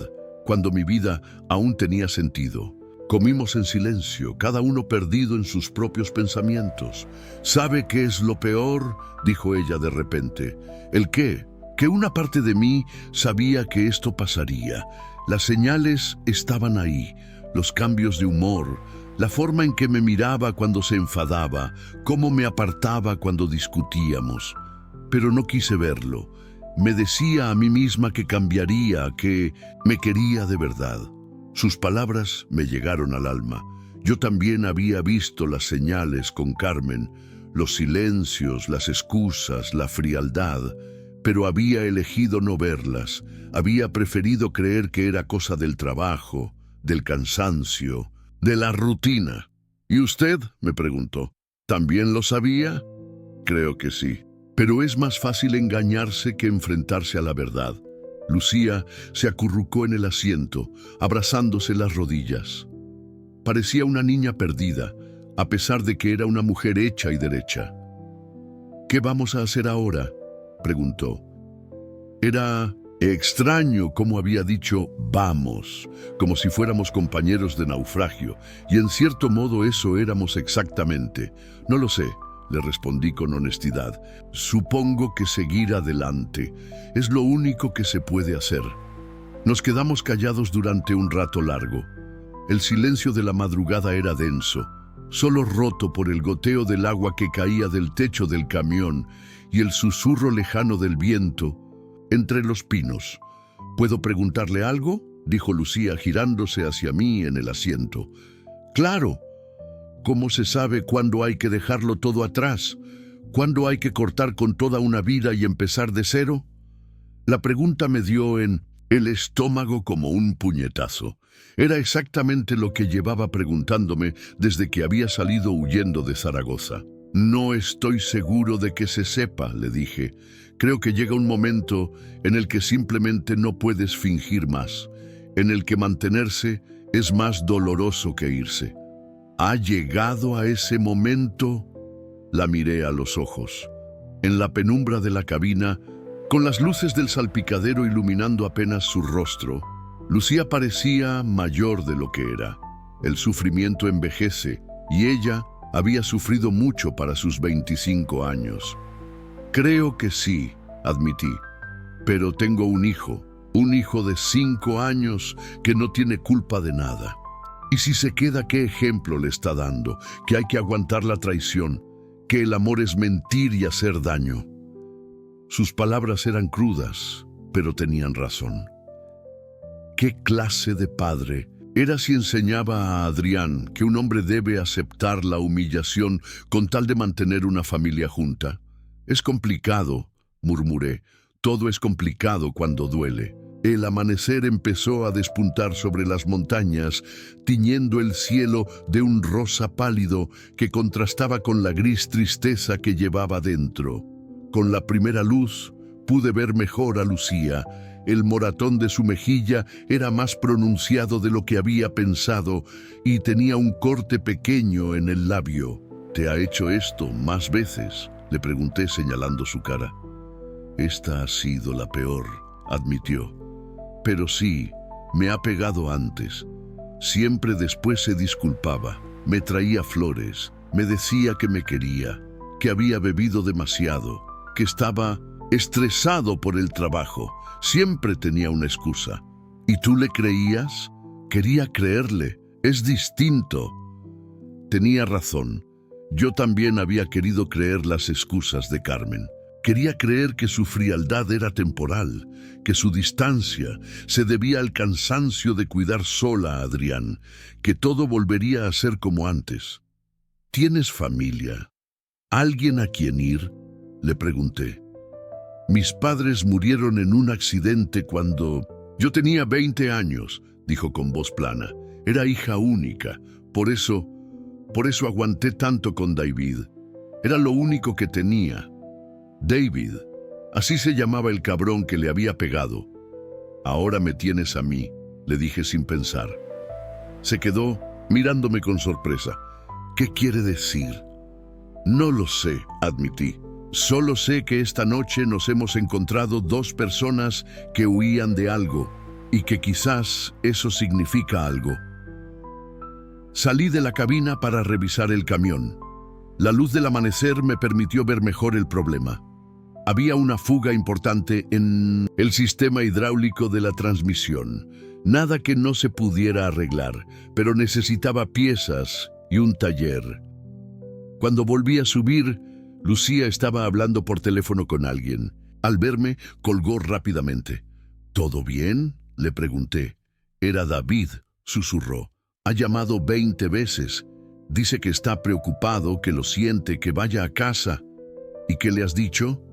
cuando mi vida aún tenía sentido. Comimos en silencio, cada uno perdido en sus propios pensamientos. ¿Sabe qué es lo peor?, dijo ella de repente. ¿El qué? Que una parte de mí sabía que esto pasaría. Las señales estaban ahí, los cambios de humor, la forma en que me miraba cuando se enfadaba, cómo me apartaba cuando discutíamos. Pero no quise verlo. Me decía a mí misma que cambiaría, que me quería de verdad. Sus palabras me llegaron al alma. Yo también había visto las señales con Carmen, los silencios, las excusas, la frialdad, pero había elegido no verlas. Había preferido creer que era cosa del trabajo, del cansancio, de la rutina. ¿Y usted?, me preguntó. ¿También lo sabía? Creo que sí. Pero es más fácil engañarse que enfrentarse a la verdad. Lucía se acurrucó en el asiento, abrazándose las rodillas. Parecía una niña perdida, a pesar de que era una mujer hecha y derecha. ¿Qué vamos a hacer ahora?, preguntó. Era extraño cómo había dicho «vamos», como si fuéramos compañeros de naufragio, y en cierto modo eso éramos exactamente. No lo sé, le respondí con honestidad. Supongo que seguir adelante es lo único que se puede hacer. Nos quedamos callados durante un rato largo. El silencio de la madrugada era denso, solo roto por el goteo del agua que caía del techo del camión y el susurro lejano del viento entre los pinos. ¿Puedo preguntarle algo?, dijo Lucía girándose hacia mí en el asiento. Claro. ¿Cómo se sabe cuándo hay que dejarlo todo atrás? ¿Cuándo hay que cortar con toda una vida y empezar de cero? La pregunta me dio en el estómago como un puñetazo. Era exactamente lo que llevaba preguntándome desde que había salido huyendo de Zaragoza. No estoy seguro de que se sepa, le dije. Creo que llega un momento en el que simplemente no puedes fingir más, en el que mantenerse es más doloroso que irse. ¿Ha llegado a ese momento? La miré a los ojos. En la penumbra de la cabina, con las luces del salpicadero iluminando apenas su rostro, Lucía parecía mayor de lo que era. El sufrimiento envejece, y ella había sufrido mucho para sus 25 años. Creo que sí, admití, pero tengo un hijo de 5 años que no tiene culpa de nada. Y si se queda, ¿qué ejemplo le está dando? Que hay que aguantar la traición, que el amor es mentir y hacer daño. Sus palabras eran crudas, pero tenían razón. ¿Qué clase de padre era si enseñaba a Adrián que un hombre debe aceptar la humillación con tal de mantener una familia junta? Es complicado, murmuré. Todo es complicado cuando duele. El amanecer empezó a despuntar sobre las montañas, tiñendo el cielo de un rosa pálido que contrastaba con la gris tristeza que llevaba dentro. Con la primera luz pude ver mejor a Lucía. El moratón de su mejilla era más pronunciado de lo que había pensado y tenía un corte pequeño en el labio. ¿Te ha hecho esto más veces?, le pregunté señalando su cara. Esta ha sido la peor, admitió. Pero sí, me ha pegado antes. Siempre después se disculpaba, me traía flores, me decía que me quería, que había bebido demasiado, que estaba estresado por el trabajo. Siempre tenía una excusa. ¿Y tú le creías? Quería creerle. Es distinto. Tenía razón. Yo también había querido creer las excusas de Carmen. Quería creer que su frialdad era temporal, que su distancia se debía al cansancio de cuidar sola a Adrián, que todo volvería a ser como antes. ¿Tienes familia? ¿Alguien a quien ir?, le pregunté. Mis padres murieron en un accidente cuando yo tenía 20 años, dijo con voz plana. Era hija única, por eso aguanté tanto con David. Era lo único que tenía. David, así se llamaba el cabrón que le había pegado. Ahora me tienes a mí, le dije sin pensar. Se quedó mirándome con sorpresa. ¿Qué quiere decir? No lo sé, admití. Solo sé que esta noche nos hemos encontrado dos personas que huían de algo y que quizás eso significa algo. Salí de la cabina para revisar el camión. La luz del amanecer me permitió ver mejor el problema. Había una fuga importante en el sistema hidráulico de la transmisión. Nada que no se pudiera arreglar, pero necesitaba piezas y un taller. Cuando volví a subir, Lucía estaba hablando por teléfono con alguien. Al verme, colgó rápidamente. ¿Todo bien?, le pregunté. Era David, susurró. Ha llamado 20 veces. Dice que está preocupado, que lo siente, que vaya a casa. ¿Y qué le has dicho?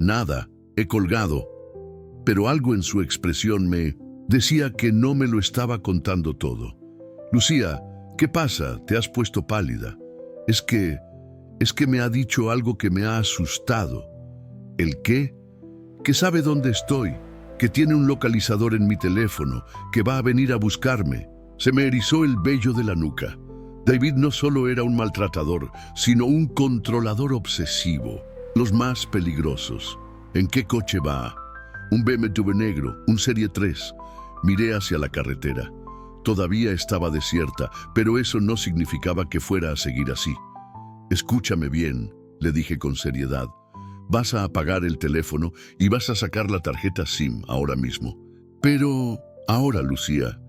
Nada, he colgado. Pero algo en su expresión me decía que no me lo estaba contando todo. Lucía, ¿qué pasa? Te has puesto pálida. Es que me ha dicho algo que me ha asustado. ¿El qué? Que sabe dónde estoy, que tiene un localizador en mi teléfono, que va a venir a buscarme. Se me erizó el vello de la nuca. David no solo era un maltratador, sino un controlador obsesivo. Los más peligrosos. ¿En qué coche va? Un BMW negro, un Serie 3. Miré hacia la carretera. Todavía estaba desierta, pero eso no significaba que fuera a seguir así. Escúchame bien, le dije con seriedad. Vas a apagar el teléfono y vas a sacar la tarjeta SIM ahora mismo. Pero ahora, Lucía.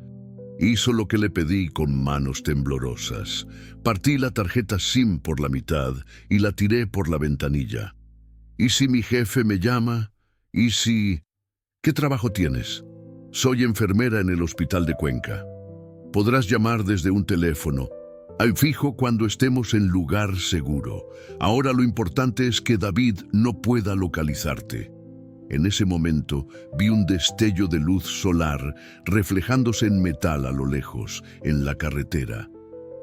Hizo lo que le pedí con manos temblorosas. Partí la tarjeta SIM por la mitad y la tiré por la ventanilla. ¿Y si mi jefe me llama? ¿Y si...? ¿Qué trabajo tienes? Soy enfermera en el hospital de Cuenca. Podrás llamar desde un teléfono. Al fijo cuando estemos en lugar seguro. Ahora lo importante es que David no pueda localizarte. En ese momento vi un destello de luz solar reflejándose en metal a lo lejos, en la carretera.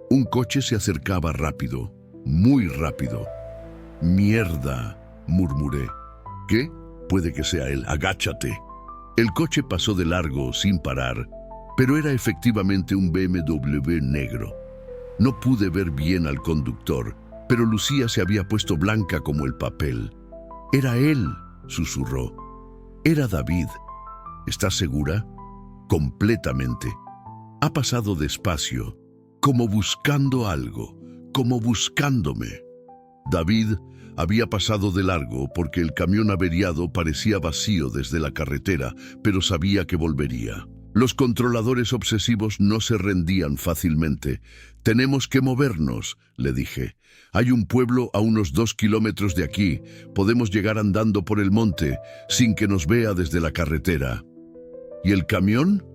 Un coche se acercaba rápido, muy rápido. «Mierda», murmuré. «¿Qué? Puede que sea él. Agáchate». El coche pasó de largo, sin parar, pero era efectivamente un BMW negro. No pude ver bien al conductor, pero Lucía se había puesto blanca como el papel. «Era él», susurró. «Era David». ¿Estás segura? Completamente. Ha pasado despacio, como buscando algo, como buscándome. David había pasado de largo porque el camión averiado parecía vacío desde la carretera, pero sabía que volvería. Los controladores obsesivos no se rendían fácilmente. Tenemos que movernos, le dije. Hay un pueblo a unos 2 kilómetros de aquí. Podemos llegar andando por el monte, sin que nos vea desde la carretera. ¿Y el camión?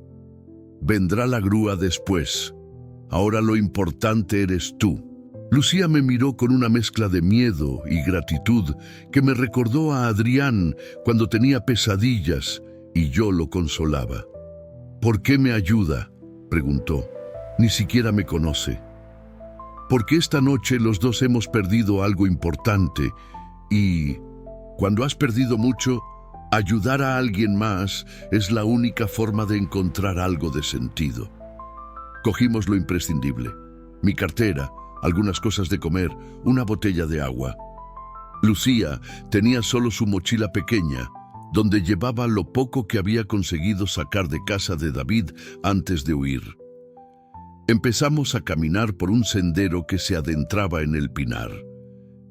Vendrá la grúa después. Ahora lo importante eres tú. Lucía me miró con una mezcla de miedo y gratitud que me recordó a Adrián cuando tenía pesadillas y yo lo consolaba. ¿Por qué me ayuda?, preguntó. Ni siquiera me conoce. Porque esta noche los dos hemos perdido algo importante y, cuando has perdido mucho, ayudar a alguien más es la única forma de encontrar algo de sentido. Cogimos lo imprescindible: mi cartera, algunas cosas de comer, una botella de agua. Lucía tenía solo su mochila pequeña, donde llevaba lo poco que había conseguido sacar de casa de David antes de huir. Empezamos a caminar por un sendero que se adentraba en el pinar.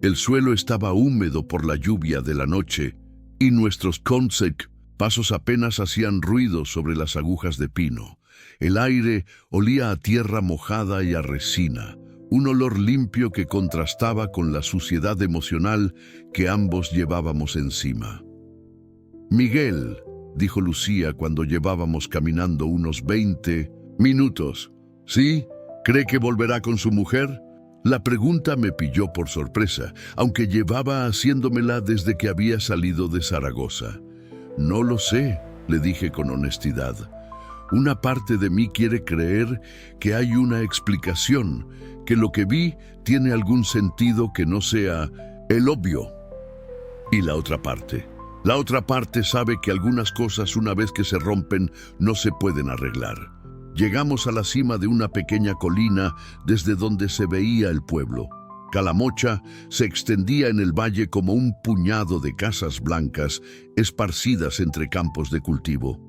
El suelo estaba húmedo por la lluvia de la noche y nuestros pasos apenas hacían ruido sobre las agujas de pino. El aire olía a tierra mojada y a resina, un olor limpio que contrastaba con la suciedad emocional que ambos llevábamos encima. «Miguel», dijo Lucía cuando llevábamos caminando unos 20 minutos. «¿Sí? ¿Cree que volverá con su mujer?». La pregunta me pilló por sorpresa, aunque llevaba haciéndomela desde que había salido de Zaragoza. «No lo sé», le dije con honestidad. «Una parte de mí quiere creer que hay una explicación, que lo que vi tiene algún sentido que no sea el obvio. Y la otra parte sabe que algunas cosas, una vez que se rompen, no se pueden arreglar». Llegamos a la cima de una pequeña colina desde donde se veía el pueblo. Calamocha se extendía en el valle como un puñado de casas blancas esparcidas entre campos de cultivo.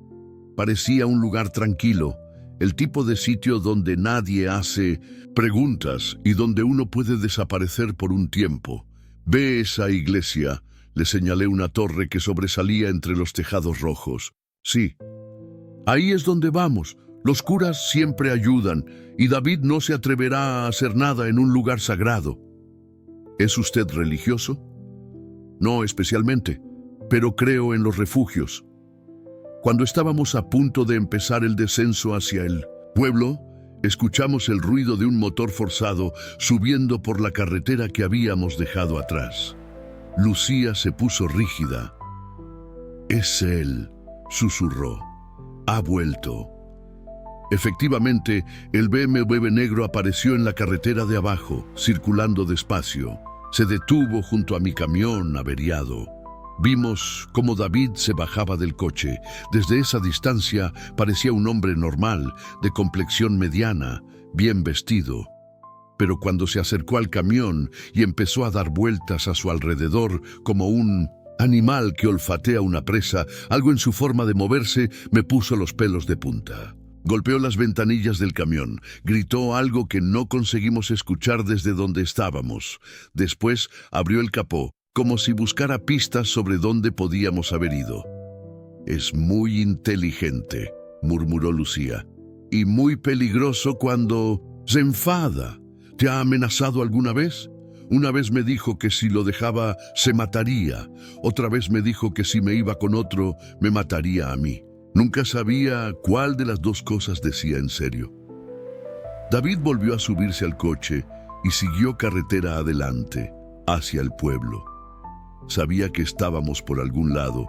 Parecía un lugar tranquilo, el tipo de sitio donde nadie hace preguntas y donde uno puede desaparecer por un tiempo. «Ve esa iglesia», le señalé una torre que sobresalía entre los tejados rojos. «Sí, ahí es donde vamos. Los curas siempre ayudan y David no se atreverá a hacer nada en un lugar sagrado». «¿Es usted religioso?». «No especialmente, pero creo en los refugios». Cuando estábamos a punto de empezar el descenso hacia el pueblo, escuchamos el ruido de un motor forzado subiendo por la carretera que habíamos dejado atrás. Lucía se puso rígida. «Es él», susurró. «Ha vuelto». Efectivamente, el BMW negro apareció en la carretera de abajo, circulando despacio. Se detuvo junto a mi camión averiado. Vimos cómo David se bajaba del coche. Desde esa distancia parecía un hombre normal, de complexión mediana, bien vestido. Pero cuando se acercó al camión y empezó a dar vueltas a su alrededor como un animal que olfatea una presa, algo en su forma de moverse me puso los pelos de punta. Golpeó las ventanillas del camión, gritó algo que no conseguimos escuchar desde donde estábamos. Después abrió el capó, como si buscara pistas sobre dónde podíamos haber ido. «Es muy inteligente», murmuró Lucía, «y muy peligroso cuando se enfada. ¿Te ha amenazado alguna vez? Una vez me dijo que si lo dejaba se mataría. Otra vez me dijo que si me iba con otro me mataría a mí. Nunca sabía cuál de las dos cosas decía en serio». David volvió a subirse al coche y siguió carretera adelante, hacia el pueblo. Sabía que estábamos por algún lado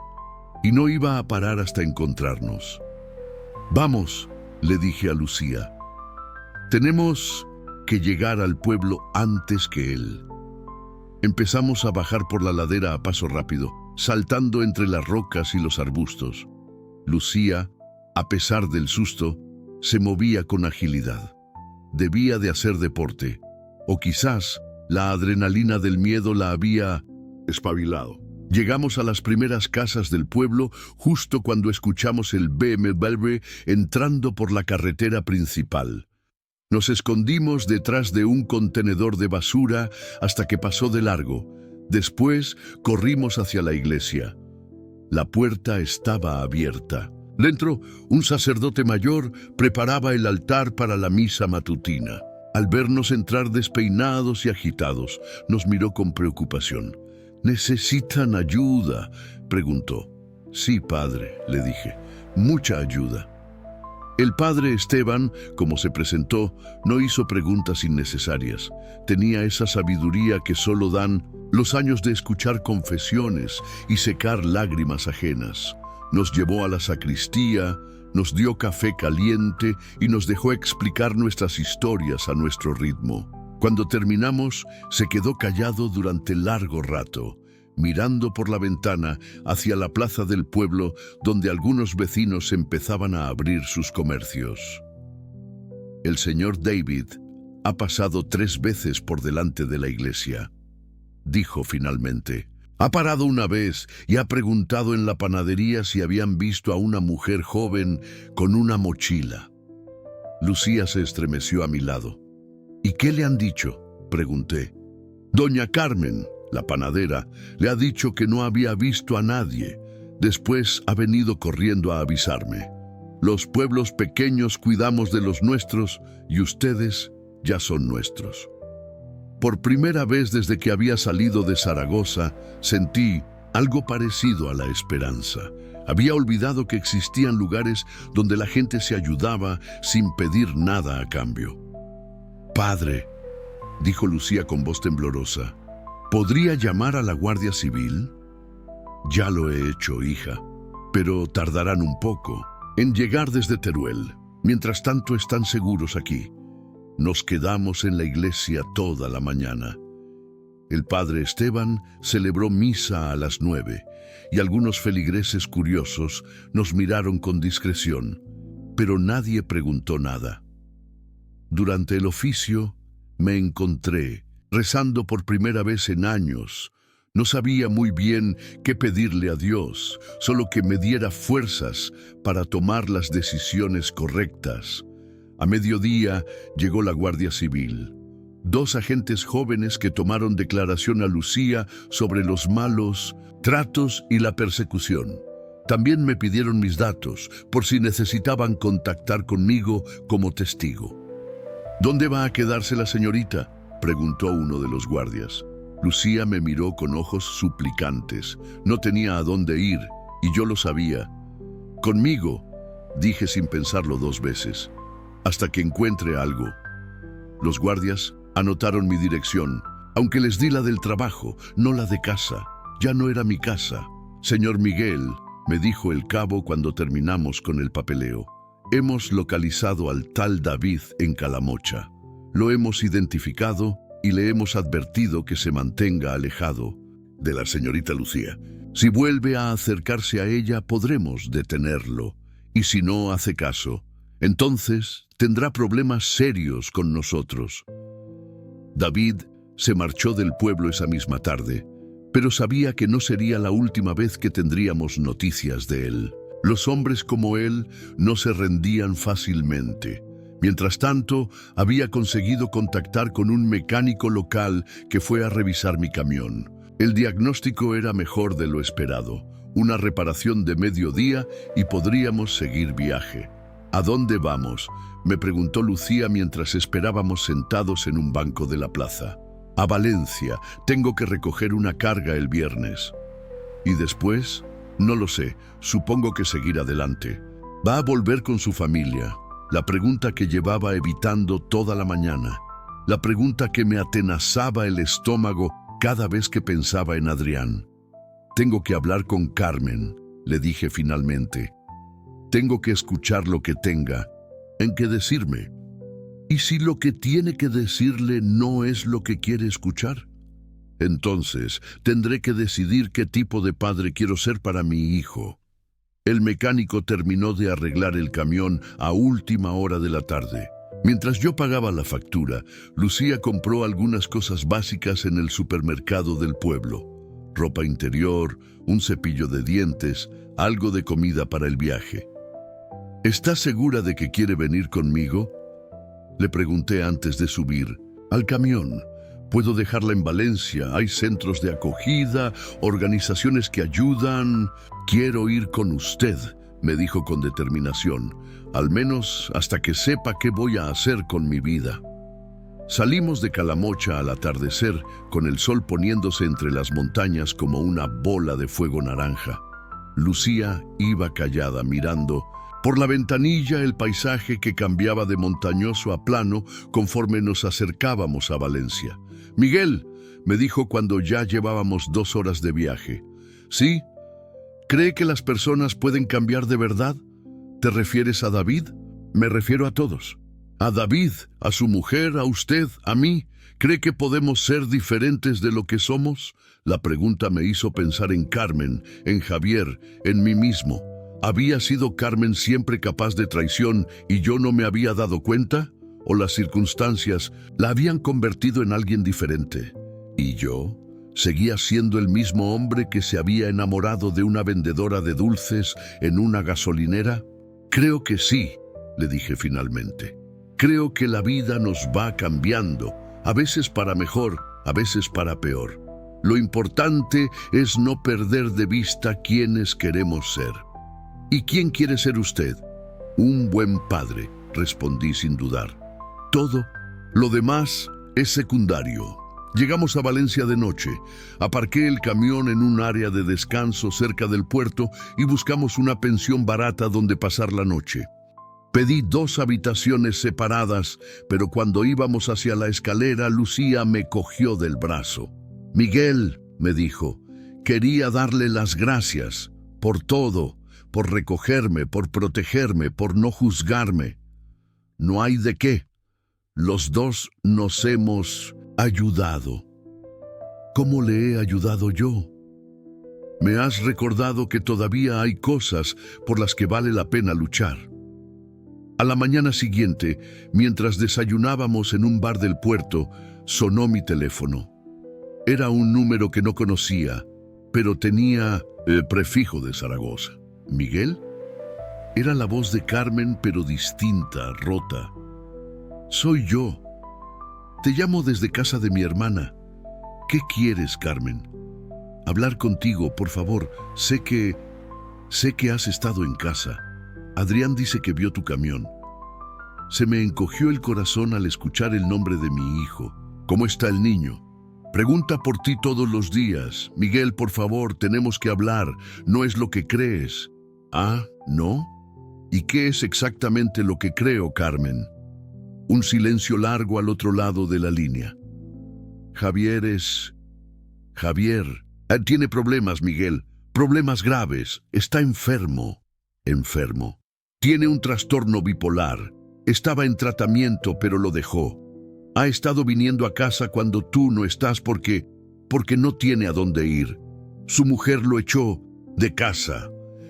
y no iba a parar hasta encontrarnos. «Vamos», le dije a Lucía. «Tenemos que llegar al pueblo antes que él». Empezamos a bajar por la ladera a paso rápido, saltando entre las rocas y los arbustos. Lucía, a pesar del susto, se movía con agilidad. Debía de hacer deporte, o quizás la adrenalina del miedo la había espabilado. Llegamos a las primeras casas del pueblo justo cuando escuchamos el BMW entrando por la carretera principal. Nos escondimos detrás de un contenedor de basura hasta que pasó de largo. Después corrimos hacia la iglesia. La puerta estaba abierta. Dentro, un sacerdote mayor preparaba el altar para la misa matutina. Al vernos entrar despeinados y agitados, nos miró con preocupación. ¿Necesitan ayuda?, preguntó. Sí, padre, le dije, mucha ayuda. El padre Esteban, como se presentó, no hizo preguntas innecesarias. Tenía esa sabiduría que solo dan los años de escuchar confesiones y secar lágrimas ajenas. Nos llevó a la sacristía, nos dio café caliente y nos dejó explicar nuestras historias a nuestro ritmo. Cuando terminamos, se quedó callado durante largo rato, mirando por la ventana hacia la plaza del pueblo donde algunos vecinos empezaban a abrir sus comercios. El señor David ha pasado 3 veces por delante de la iglesia, dijo finalmente. Ha parado una vez y ha preguntado en la panadería si habían visto a una mujer joven con una mochila. Lucía se estremeció a mi lado. ¿Y qué le han dicho?, pregunté. Doña Carmen, la panadera, le ha dicho que no había visto a nadie. Después ha venido corriendo a avisarme. Los pueblos pequeños cuidamos de los nuestros y ustedes ya son nuestros. Por primera vez desde que había salido de Zaragoza, sentí algo parecido a la esperanza. Había olvidado que existían lugares donde la gente se ayudaba sin pedir nada a cambio. Padre, dijo Lucía con voz temblorosa, ¿podría llamar a la Guardia Civil? Ya lo he hecho, hija, pero tardarán un poco en llegar desde Teruel. Mientras tanto, están seguros aquí. Nos quedamos en la iglesia toda la mañana. El padre Esteban celebró misa a las 9 y algunos feligreses curiosos nos miraron con discreción, pero nadie preguntó nada. Durante el oficio me encontré rezando por primera vez en años. No sabía muy bien qué pedirle a Dios, solo que me diera fuerzas para tomar las decisiones correctas. A mediodía llegó la Guardia Civil. 2 agentes jóvenes que tomaron declaración a Lucía sobre los malos tratos y la persecución. También me pidieron mis datos por si necesitaban contactar conmigo como testigo. ¿Dónde va a quedarse la señorita?, preguntó uno de los guardias. Lucía me miró con ojos suplicantes. No tenía a dónde ir y yo lo sabía. Conmigo, dije sin pensarlo 2 veces. Hasta que encuentre algo. Los guardias anotaron mi dirección, aunque les di la del trabajo, no la de casa. Ya no era mi casa. Señor Miguel, me dijo el cabo cuando terminamos con el papeleo. Hemos localizado al tal David en Calamocha. Lo hemos identificado y le hemos advertido que se mantenga alejado de la señorita Lucía. Si vuelve a acercarse a ella, podremos detenerlo. Y si no hace caso, entonces tendrá problemas serios con nosotros. David se marchó del pueblo esa misma tarde, pero sabía que no sería la última vez que tendríamos noticias de él. Los hombres como él no se rendían fácilmente. Mientras tanto, había conseguido contactar con un mecánico local que fue a revisar mi camión. El diagnóstico era mejor de lo esperado. Una reparación de mediodía y podríamos seguir viaje. ¿A dónde vamos?, me preguntó Lucía mientras esperábamos sentados en un banco de la plaza. A Valencia. Tengo que recoger una carga el viernes. ¿Y después? No lo sé. Supongo que seguir adelante. Va a volver con su familia. La pregunta que llevaba evitando toda la mañana. La pregunta que me atenazaba el estómago cada vez que pensaba en Adrián. Tengo que hablar con Carmen, le dije finalmente. Tengo que escuchar lo que tenga en que decirme. ¿Y si lo que tiene que decirle no es lo que quiere escuchar? Entonces tendré que decidir qué tipo de padre quiero ser para mi hijo. El mecánico terminó de arreglar el camión a última hora de la tarde. Mientras yo pagaba la factura, Lucía compró algunas cosas básicas en el supermercado del pueblo. Ropa interior, un cepillo de dientes, algo de comida para el viaje. ¿Está segura de que quiere venir conmigo?, le pregunté antes de subir al camión. Puedo dejarla en Valencia, hay centros de acogida, organizaciones que ayudan. Quiero ir con usted, me dijo con determinación, al menos hasta que sepa qué voy a hacer con mi vida. Salimos de Calamocha al atardecer, con el sol poniéndose entre las montañas como una bola de fuego naranja. Lucía iba callada mirando por la ventanilla el paisaje que cambiaba de montañoso a plano conforme nos acercábamos a Valencia. «Miguel», me dijo cuando ya llevábamos 2 horas de viaje. «¿Sí? ¿Cree que las personas pueden cambiar de verdad? ¿Te refieres a David?» «Me refiero a todos. A David, a su mujer, a usted, a mí. ¿Cree que podemos ser diferentes de lo que somos?» La pregunta me hizo pensar en Carmen, en Javier, en mí mismo. ¿Había sido Carmen siempre capaz de traición y yo no me había dado cuenta? ¿O las circunstancias la habían convertido en alguien diferente? ¿Y yo? ¿Seguía siendo el mismo hombre que se había enamorado de una vendedora de dulces en una gasolinera? «Creo que sí», le dije finalmente. «Creo que la vida nos va cambiando, a veces para mejor, a veces para peor. Lo importante es no perder de vista quiénes queremos ser». «¿Y quién quiere ser usted?» «Un buen padre», respondí sin dudar. «Todo lo demás es secundario». Llegamos a Valencia de noche. Aparqué el camión en un área de descanso cerca del puerto y buscamos una pensión barata donde pasar la noche. Pedí 2 habitaciones separadas, pero cuando íbamos hacia la escalera, Lucía me cogió del brazo. «Miguel», me dijo, «quería darle las gracias por todo, por recogerme, por protegerme, por no juzgarme». «No hay de qué. Los dos nos hemos ayudado». «¿Cómo le he ayudado yo?» «Me has recordado que todavía hay cosas por las que vale la pena luchar». A la mañana siguiente, mientras desayunábamos en un bar del puerto, sonó mi teléfono. Era un número que no conocía, pero tenía el prefijo de Zaragoza. «¿Miguel?» Era la voz de Carmen, pero distinta, rota. «Soy yo. Te llamo desde casa de mi hermana. ¿Qué quieres, Carmen?» «Hablar contigo, por favor. Sé que has estado en casa. Adrián dice que vio tu camión». Se me encogió el corazón al escuchar el nombre de mi hijo. «¿Cómo está el niño?» «Pregunta por ti todos los días. Miguel, por favor, tenemos que hablar. No es lo que crees». «Ah, ¿no? ¿Y qué es exactamente lo que creo, Carmen?» Un silencio largo al otro lado de la línea. Javier. Tiene problemas, Miguel. Problemas graves. Está enfermo». «¿Enfermo?» «Tiene un trastorno bipolar. Estaba en tratamiento, pero lo dejó. Ha estado viniendo a casa cuando tú no estás porque no tiene a dónde ir. Su mujer lo echó de casa».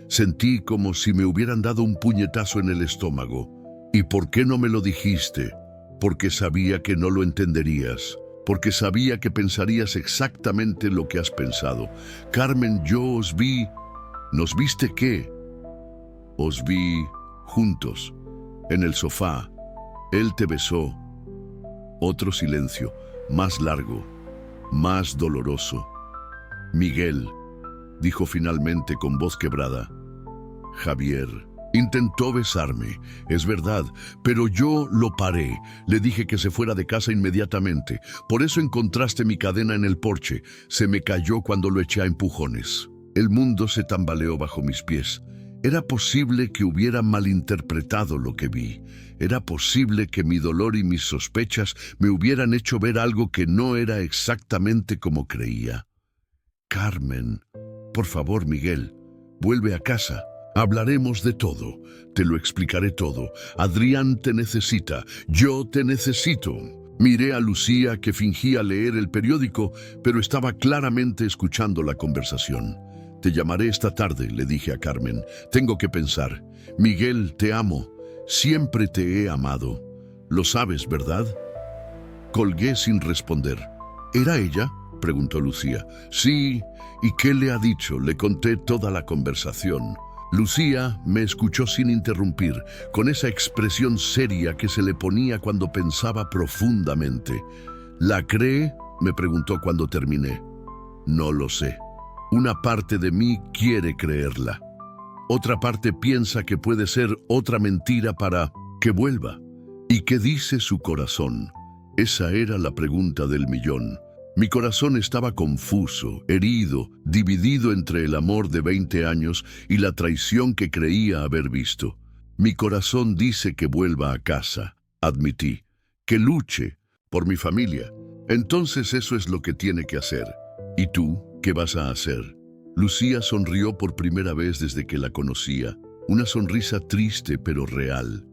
Sentí como si me hubieran dado un puñetazo en el estómago. «¿Y por qué no me lo dijiste?» «Porque sabía que no lo entenderías. Porque sabía que pensarías exactamente lo que has pensado. Carmen, yo os vi». «¿Nos viste qué?» «Os vi juntos, en el sofá. Él te besó». Otro silencio, más largo, más doloroso. «Miguel», dijo finalmente con voz quebrada. «Javier intentó besarme, es verdad, pero yo lo paré. Le dije que se fuera de casa inmediatamente. Por eso encontraste mi cadena en el porche. Se me cayó cuando lo eché a empujones. El mundo se tambaleó bajo mis pies. Era posible que hubiera malinterpretado lo que vi. Era posible que mi dolor y mis sospechas me hubieran hecho ver algo que no era exactamente como creía. «Carmen, por favor, Miguel, vuelve a casa. Hablaremos de todo. Te lo explicaré todo. Adrián te necesita. Yo te necesito». Miré a Lucía, que fingía leer el periódico, pero estaba claramente escuchando la conversación. «Te llamaré esta tarde», le dije a Carmen. «Tengo que pensar. Miguel, te amo. Siempre te he amado. Lo sabes, ¿verdad?» Colgué sin responder. «¿Era ella?», preguntó Lucía. «Sí. ¿Y qué le ha dicho?». Le conté toda la conversación. Lucía me escuchó sin interrumpir, con esa expresión seria que se le ponía cuando pensaba profundamente. «¿La cree?», me preguntó cuando terminé. «No lo sé. Una parte de mí quiere creerla». Otra parte piensa que puede ser otra mentira para que vuelva. ¿Y qué dice su corazón? Esa era la pregunta del millón. Mi corazón estaba confuso, herido, dividido entre el amor de 20 años y la traición que creía haber visto. Mi corazón dice que vuelva a casa, admití, que luche por mi familia. Entonces eso es lo que tiene que hacer. ¿Y tú qué vas a hacer? Lucía sonrió por primera vez desde que la conocía, una sonrisa triste pero real.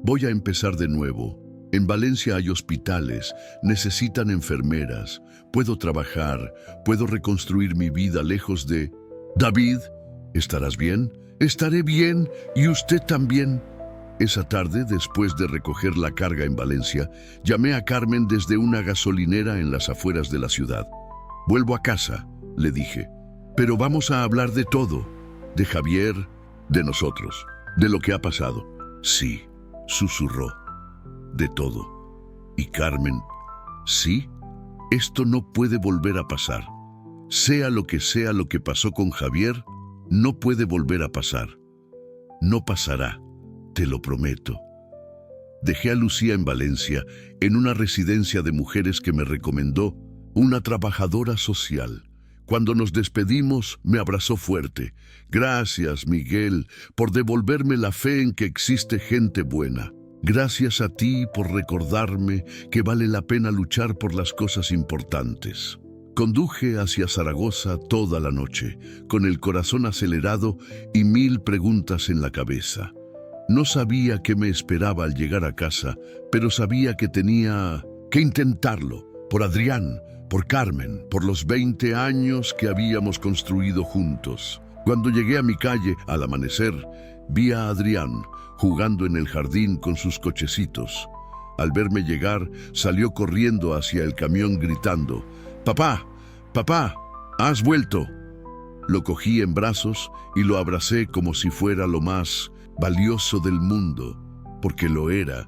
Voy a empezar de nuevo. En Valencia hay hospitales, necesitan enfermeras, puedo trabajar, puedo reconstruir mi vida lejos de... David, ¿estarás bien? Estaré bien, y usted también. Esa tarde, después de recoger la carga en Valencia, llamé a Carmen desde una gasolinera en las afueras de la ciudad. Vuelvo a casa, le dije, pero vamos a hablar de todo, de Javier, de nosotros, de lo que ha pasado. Sí, susurró. De todo. Y Carmen, sí, esto no puede volver a pasar. Sea lo que pasó con Javier, no puede volver a pasar. No pasará, te lo prometo. Dejé a Lucía en Valencia, en una residencia de mujeres que me recomendó una trabajadora social. Cuando nos despedimos, me abrazó fuerte. Gracias, Miguel, por devolverme la fe en que existe gente buena. Gracias a ti por recordarme que vale la pena luchar por las cosas importantes. Conduje hacia Zaragoza toda la noche, con el corazón acelerado y 1000 preguntas en la cabeza. No sabía qué me esperaba al llegar a casa, pero sabía que tenía que intentarlo, por Adrián, por Carmen, por los 20 años que habíamos construido juntos. Cuando llegué a mi calle, al amanecer, vi a Adrián jugando en el jardín con sus cochecitos. Al verme llegar, salió corriendo hacia el camión gritando, «¡Papá! ¡Papá! ¡Has vuelto!». Lo cogí en brazos y lo abracé como si fuera lo más valioso del mundo, porque lo era.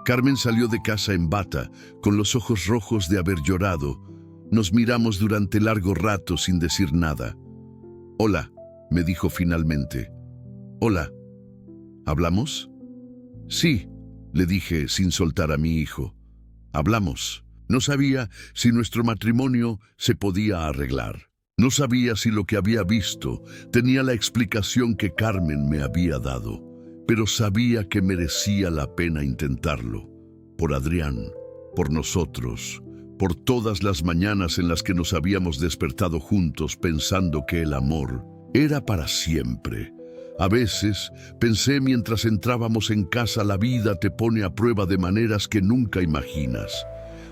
Carmen salió de casa en bata, con los ojos rojos de haber llorado. Nos miramos durante largo rato sin decir nada. «Hola», me dijo finalmente. «Hola. ¿Hablamos?». «Sí», le dije sin soltar a mi hijo. «Hablamos». No sabía si nuestro matrimonio se podía arreglar. No sabía si lo que había visto tenía la explicación que Carmen me había dado, pero sabía que merecía la pena intentarlo. Por Adrián, por nosotros, por todas las mañanas en las que nos habíamos despertado juntos pensando que el amor era para siempre. A veces pensé mientras entrábamos en casa, la vida te pone a prueba de maneras que nunca imaginas.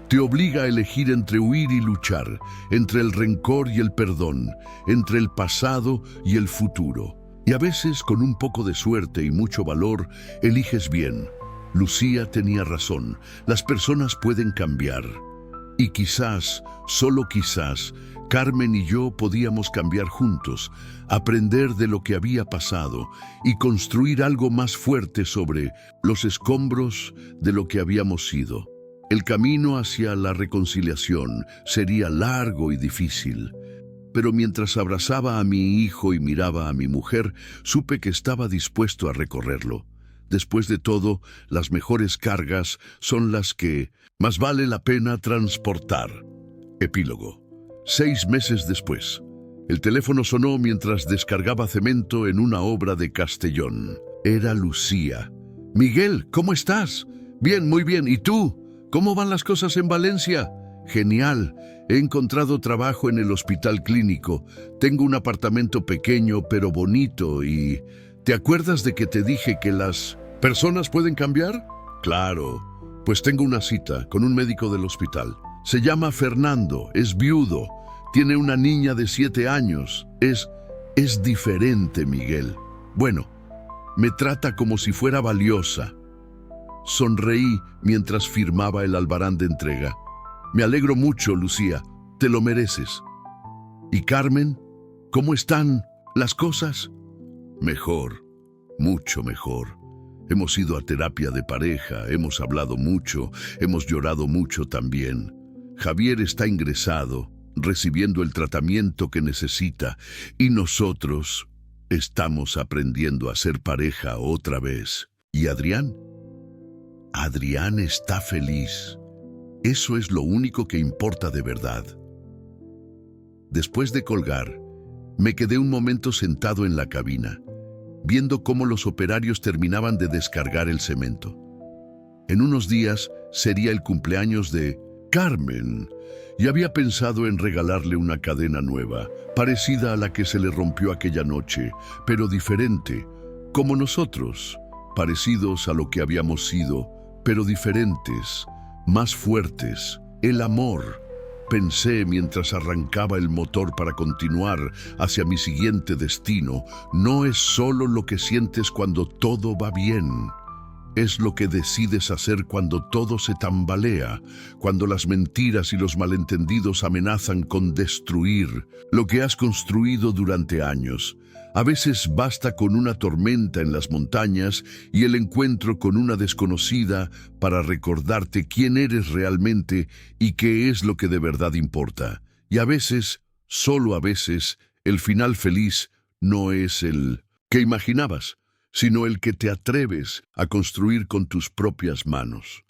Te obliga a elegir entre huir y luchar, entre el rencor y el perdón, entre el pasado y el futuro. Y a veces, con un poco de suerte y mucho valor, eliges bien. Lucía tenía razón, las personas pueden cambiar. Y quizás, solo quizás, Carmen y yo podíamos cambiar juntos, aprender de lo que había pasado y construir algo más fuerte sobre los escombros de lo que habíamos sido. El camino hacia la reconciliación sería largo y difícil, pero mientras abrazaba a mi hijo y miraba a mi mujer, supe que estaba dispuesto a recorrerlo. Después de todo, las mejores cargas son las que más vale la pena transportar. Epílogo. 6 meses después. El teléfono sonó mientras descargaba cemento en una obra de Castellón. Era Lucía. «Miguel, ¿cómo estás?». «Bien, muy bien. ¿Y tú? ¿Cómo van las cosas en Valencia?». «Genial. He encontrado trabajo en el hospital clínico. Tengo un apartamento pequeño pero bonito y... ¿Te acuerdas de que te dije que las personas pueden cambiar?». «Claro. Pues tengo una cita con un médico del hospital. Se llama Fernando, es viudo, tiene una niña de 7 años. Es diferente, Miguel. Bueno, me trata como si fuera valiosa». Sonreí mientras firmaba el albarán de entrega. «Me alegro mucho, Lucía, te lo mereces». «¿Y Carmen? ¿Cómo están las cosas?». «Mejor, mucho mejor. Hemos ido a terapia de pareja, hemos hablado mucho, hemos llorado mucho también. Javier está ingresado, recibiendo el tratamiento que necesita, y nosotros Estamos aprendiendo a ser pareja otra vez. ¿Y Adrián? Adrián está feliz. Eso es lo único que importa de verdad. Después de colgar, me quedé un momento sentado en la cabina, viendo cómo los operarios terminaban de descargar el cemento. En unos días sería el cumpleaños de Carmen, y había pensado en regalarle una cadena nueva, parecida a la que se le rompió aquella noche, pero diferente, como nosotros, parecidos a lo que habíamos sido, pero diferentes, más fuertes, el amor. Pensé mientras arrancaba el motor para continuar hacia mi siguiente destino, no es solo lo que sientes cuando todo va bien. Es lo que decides hacer cuando todo se tambalea, cuando las mentiras y los malentendidos amenazan con destruir lo que has construido durante años. A veces basta con una tormenta en las montañas y el encuentro con una desconocida para recordarte quién eres realmente y qué es lo que de verdad importa. Y a veces, solo a veces, el final feliz no es el que imaginabas, sino el que te atreves a construir con tus propias manos.